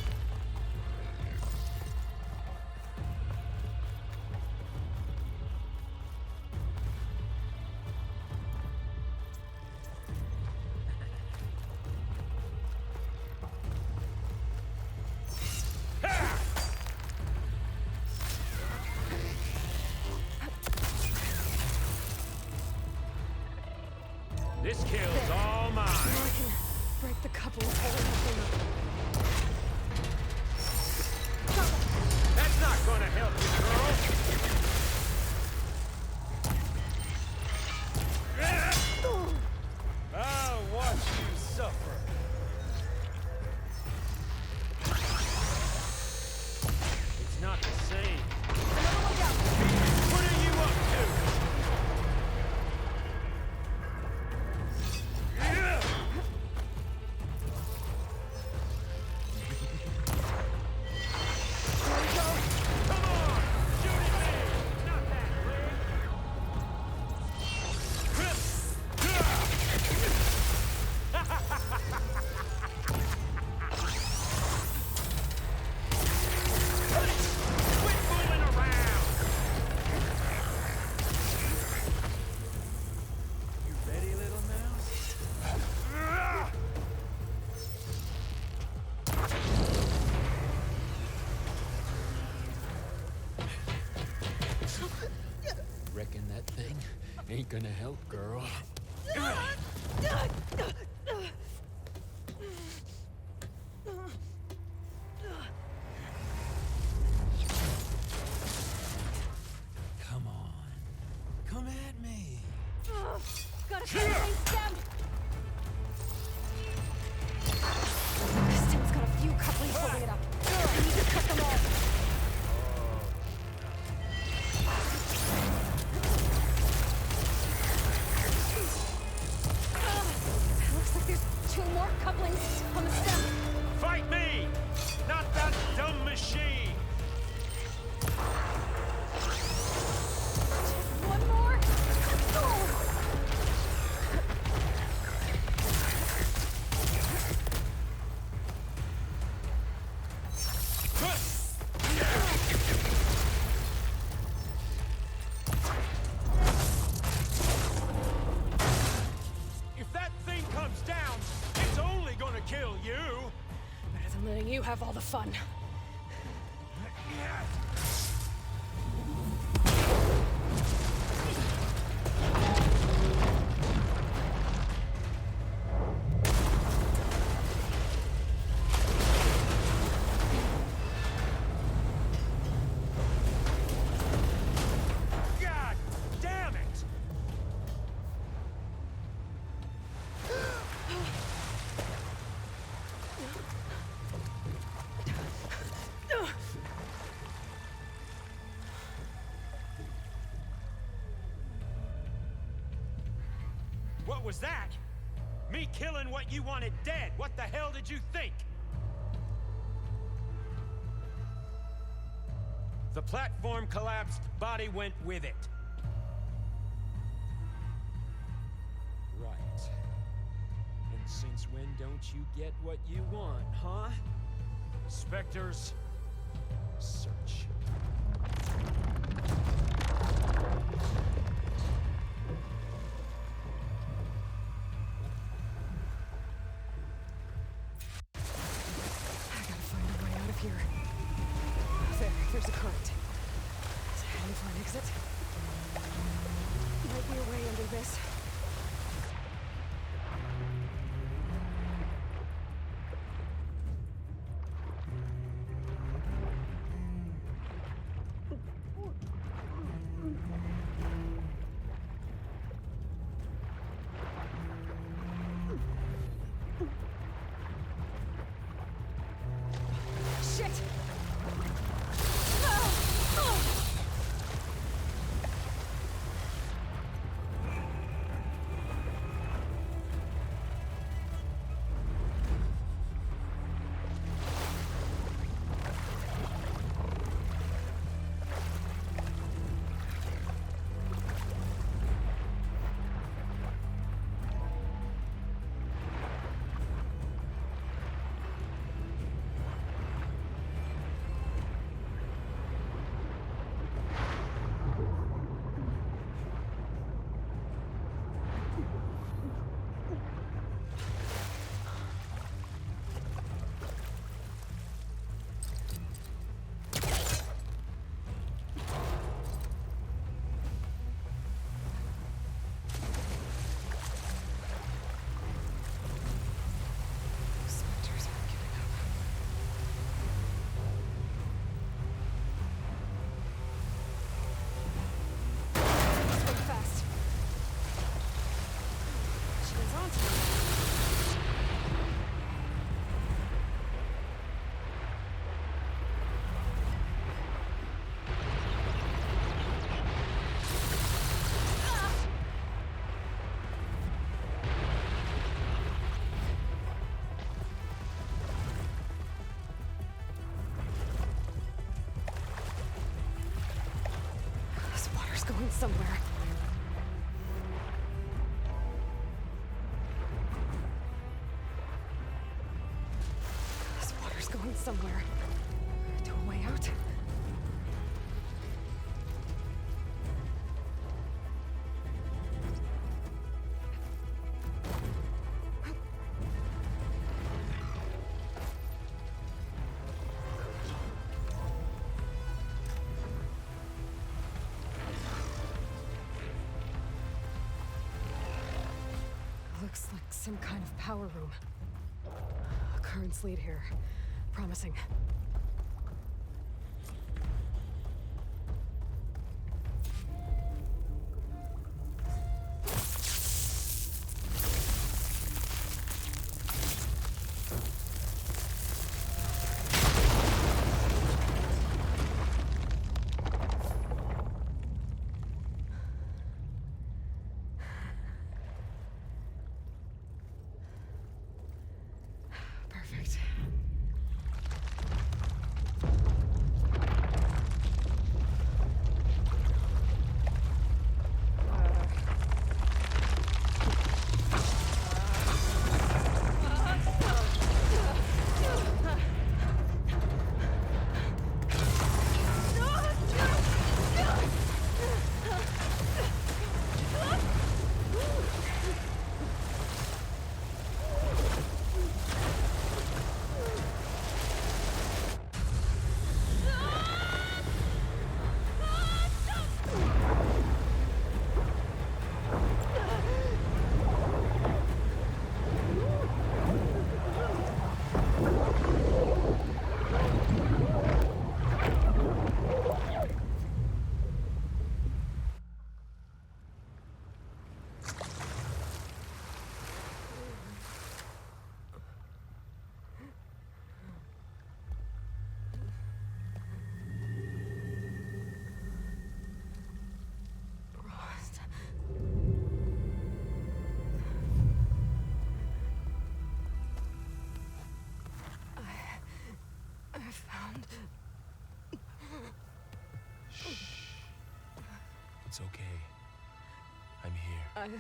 S16: This kill's all mine.
S1: Now I can break the coupling holding the finger.
S16: That's not gonna help you, girl. I'll watch you suffer. It's not the same.
S1: Another one down.
S16: What are you up to? Reckon that thing ain't gonna help, girl. Come on. Come at me.
S1: Gotta cut things stem. This stem's got a few couplings holding it up. I need to cut them all. Looks like there's 2 more couplings on the stem.
S16: Fight me! Not that dumb machine!
S1: Just one more. Oh.
S16: If that thing comes down, it's only gonna kill you!
S1: Better than letting you have all the fun.
S16: God damn it! What was that? Me killing what you wanted dead. What the hell did you think? The platform collapsed, body went with it. Right. And since when don't you get what you want, huh? Spectres, search.
S1: I gotta find a way out of here. There's a current. Is it heading for an exit? Might be a way under this. somewhere. This water's going somewhere. To a way out? Looks like some kind of power room. A currents lead here. Promising. Perfect.
S17: It's okay. I'm here.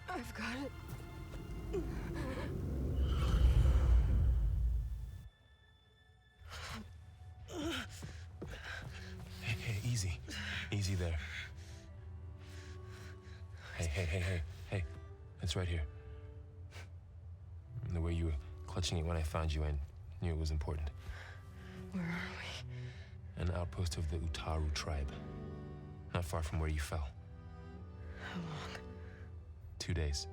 S1: I've got it.
S17: Hey, easy. Easy there. Hey. It's right here. The way you were clutching it when I found you, I knew it was important.
S1: Where are we?
S17: An outpost of the Utaru tribe. Not far from where you fell.
S1: How long?
S17: 2 days.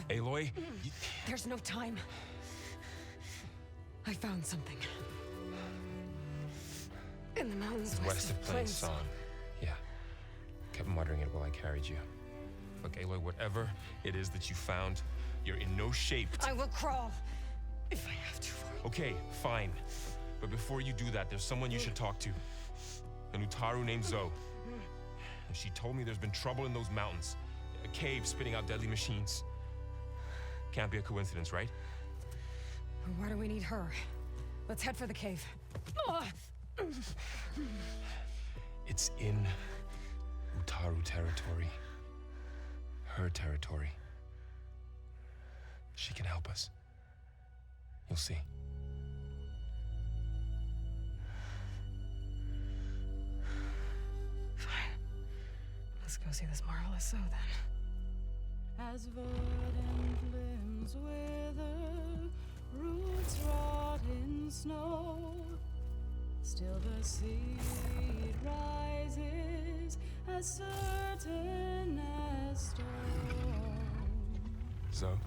S17: Aloy?
S1: There's no time. I found something. In the mountains
S17: west of Plain Song. Yeah. Kept muttering it while I carried you. Look, Aloy, whatever it is that you found, you're in no shape to...
S1: I will crawl, if I have to.
S17: Okay, fine. But before you do that, there's someone you should talk to. An Utaru named Zoe. She told me there's been trouble in those mountains. A cave spitting out deadly machines. Can't be a coincidence, right?
S1: Why do we need her? Let's head for the cave.
S17: It's in Utaru territory. Her territory. She can help us. You'll see.
S1: Fine. Let's go see this marvelous Zoe then.
S18: As verdant limbs wither, roots rot in snow, still the seed rises as certain as stone.
S17: Zoe?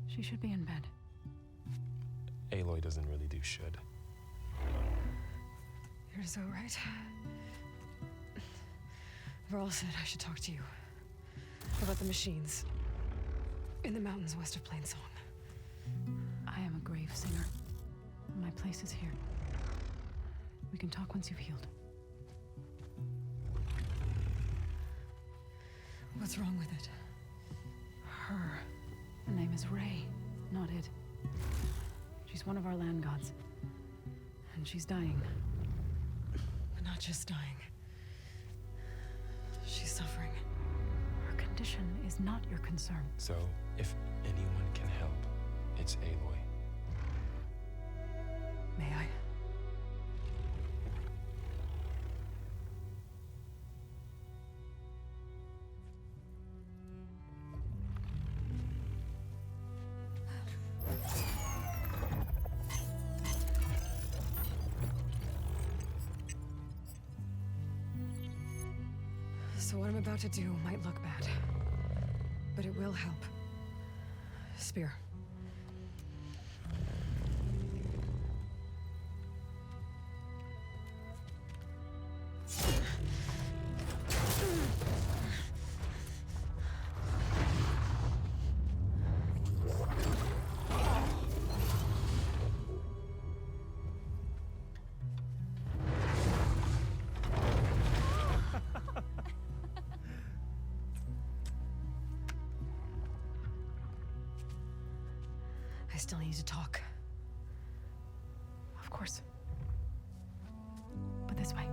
S1: She should be in bed.
S17: Aloy doesn't really do should.
S1: You're so right. Varl said I should talk to you about the machines in the mountains west of Plain Song.
S19: I am a grave singer. My
S18: place is here. We can talk once you've healed.
S1: What's wrong with it?
S18: Her. Her name is Ray, not it. She's one of our land gods. And she's dying.
S1: Not just dying. She's suffering.
S18: Her condition is not your concern.
S17: So, if anyone can help, it's Aloy.
S1: May I? So what I'm about to do might look bad, but it will help. Spear. I still need to talk.
S18: Of course. But this way.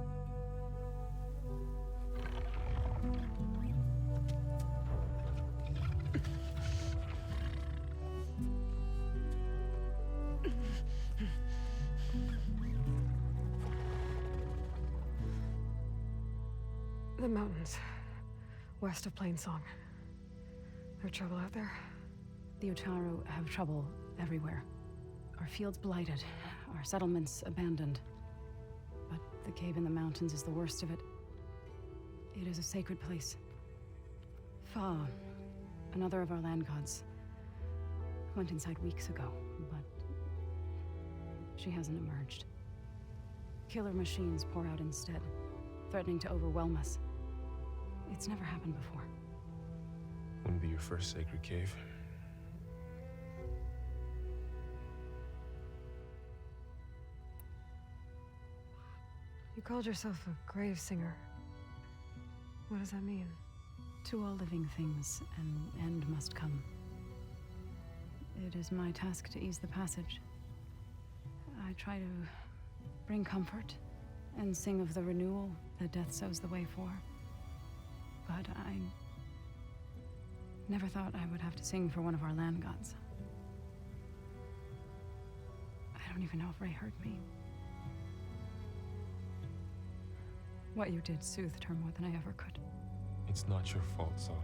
S1: The mountains, west of Plainsong. There trouble out there?
S18: The Utaru have trouble everywhere. Our fields blighted, our settlements abandoned. But the cave in the mountains is the worst of it. It is a sacred place. Fa, another of our land gods, went inside weeks ago, but she hasn't emerged. Killer machines pour out instead, threatening to overwhelm us. It's never happened before.
S17: Wouldn't be your first sacred cave.
S1: You called yourself a grave singer. What does that mean?
S18: To all living things, an end must come. It is my task to ease the passage. I try to bring comfort and sing of the renewal that death sows the way for. But I never thought I would have to sing for one of our land gods. I don't even know if Ray heard me. What you did soothed her more than I ever could.
S17: It's not your fault, Saul.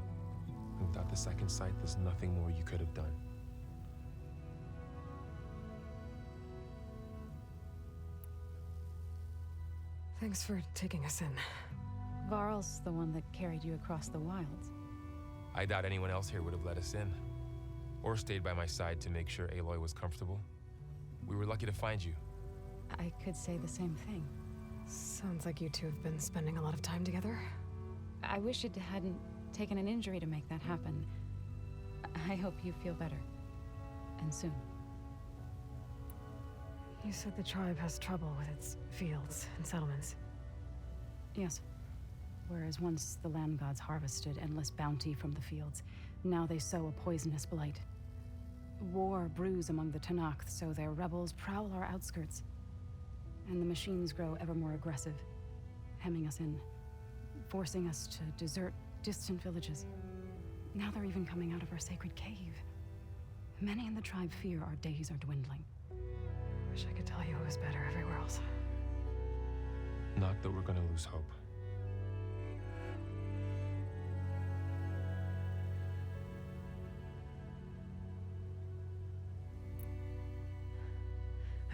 S17: Without the second sight, there's nothing more you could have done.
S1: Thanks for taking us in.
S18: Varl's the one that carried you across the wilds.
S17: I doubt anyone else here would have let us in. Or stayed by my side to make sure Aloy was comfortable. We were lucky to find you.
S18: I could say the same thing.
S1: Sounds like you two have been spending a lot of time together.
S18: I wish it hadn't taken an injury to make that happen. I hope you feel better. And soon.
S1: You said the tribe has trouble with its fields and settlements.
S18: Yes. Whereas once the land gods harvested endless bounty from the fields, now they sow a poisonous blight. War brews among the Tanakh, so their rebels prowl our outskirts. And the machines grow ever more aggressive, hemming us in, forcing us to desert distant villages. Now they're even coming out of our sacred cave. Many in the tribe fear our days are dwindling.
S1: Wish I could tell you it was better everywhere else.
S17: Not that we're gonna lose hope.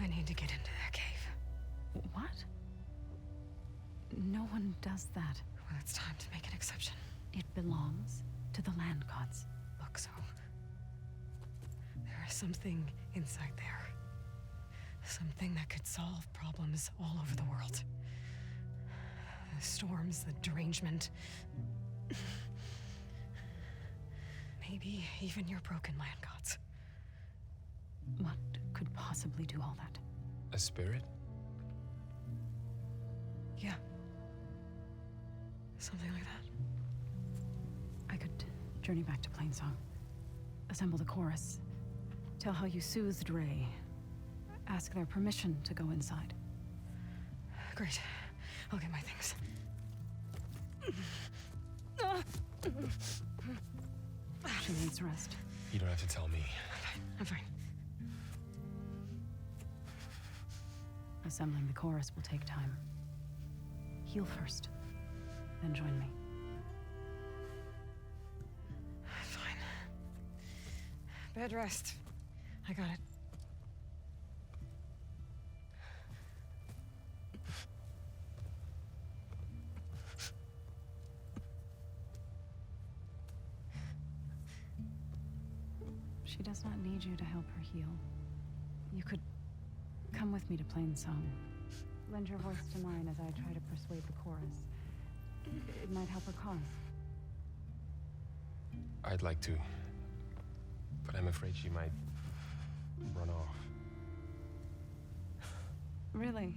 S1: I need to get into their cave.
S18: What? No one does that.
S1: Well, it's time to make an exception.
S18: It belongs to the land gods.
S1: Look, so there is something inside there. Something that could solve problems all over the world. The storms, the derangement. Maybe even your broken land gods.
S18: What could possibly do all that?
S17: A spirit?
S1: Yeah. Something like that.
S18: I could journey back to Plainsong, assemble the chorus, tell how you soothed Ray, ask their permission to go inside.
S1: Great. I'll get my things.
S18: She needs rest.
S17: You don't have to tell me.
S1: I'm fine.
S18: Assembling the chorus will take time. Heal first, then join me.
S1: Fine. Bed rest. I got it.
S18: She does not need you to help her heal. You could come with me to Plainsong. Lend your voice to mine as I try to persuade the chorus. It might help her cause.
S17: I'd like to, but I'm afraid she might run off.
S18: Really?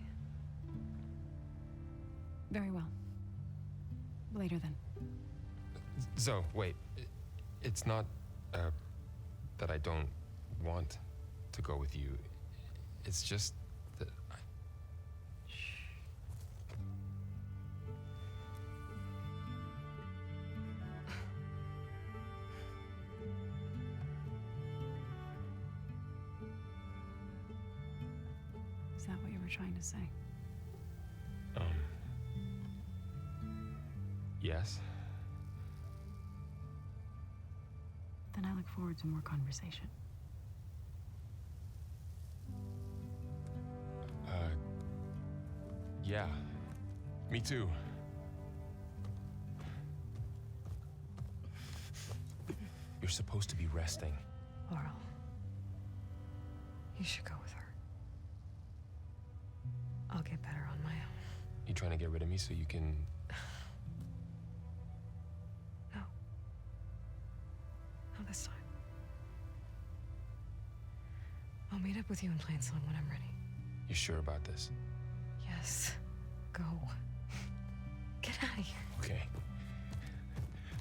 S18: Very well. Later then.
S17: Zoe, wait. It's not, that I don't want to go with you. It's just that I...
S18: Is that what you were trying to say?
S17: Yes?
S18: Then I look forward to more conversation.
S17: Yeah. Me too. You're supposed to be resting.
S1: Laurel. You should go with her. I'll get better on my own.
S17: You trying to get rid of me so you can...
S1: No. Not this time. I'll meet up with you in Plainsong when I'm ready.
S17: You sure about this?
S1: Yes. Go. Get out of here.
S17: Okay.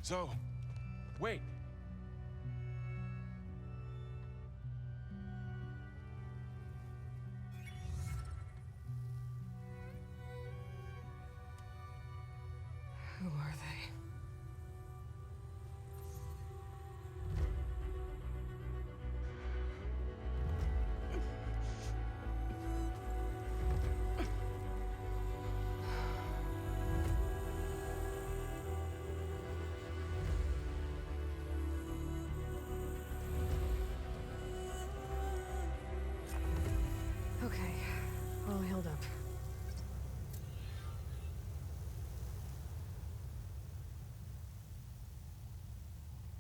S17: Zoe, wait.
S1: Who are they?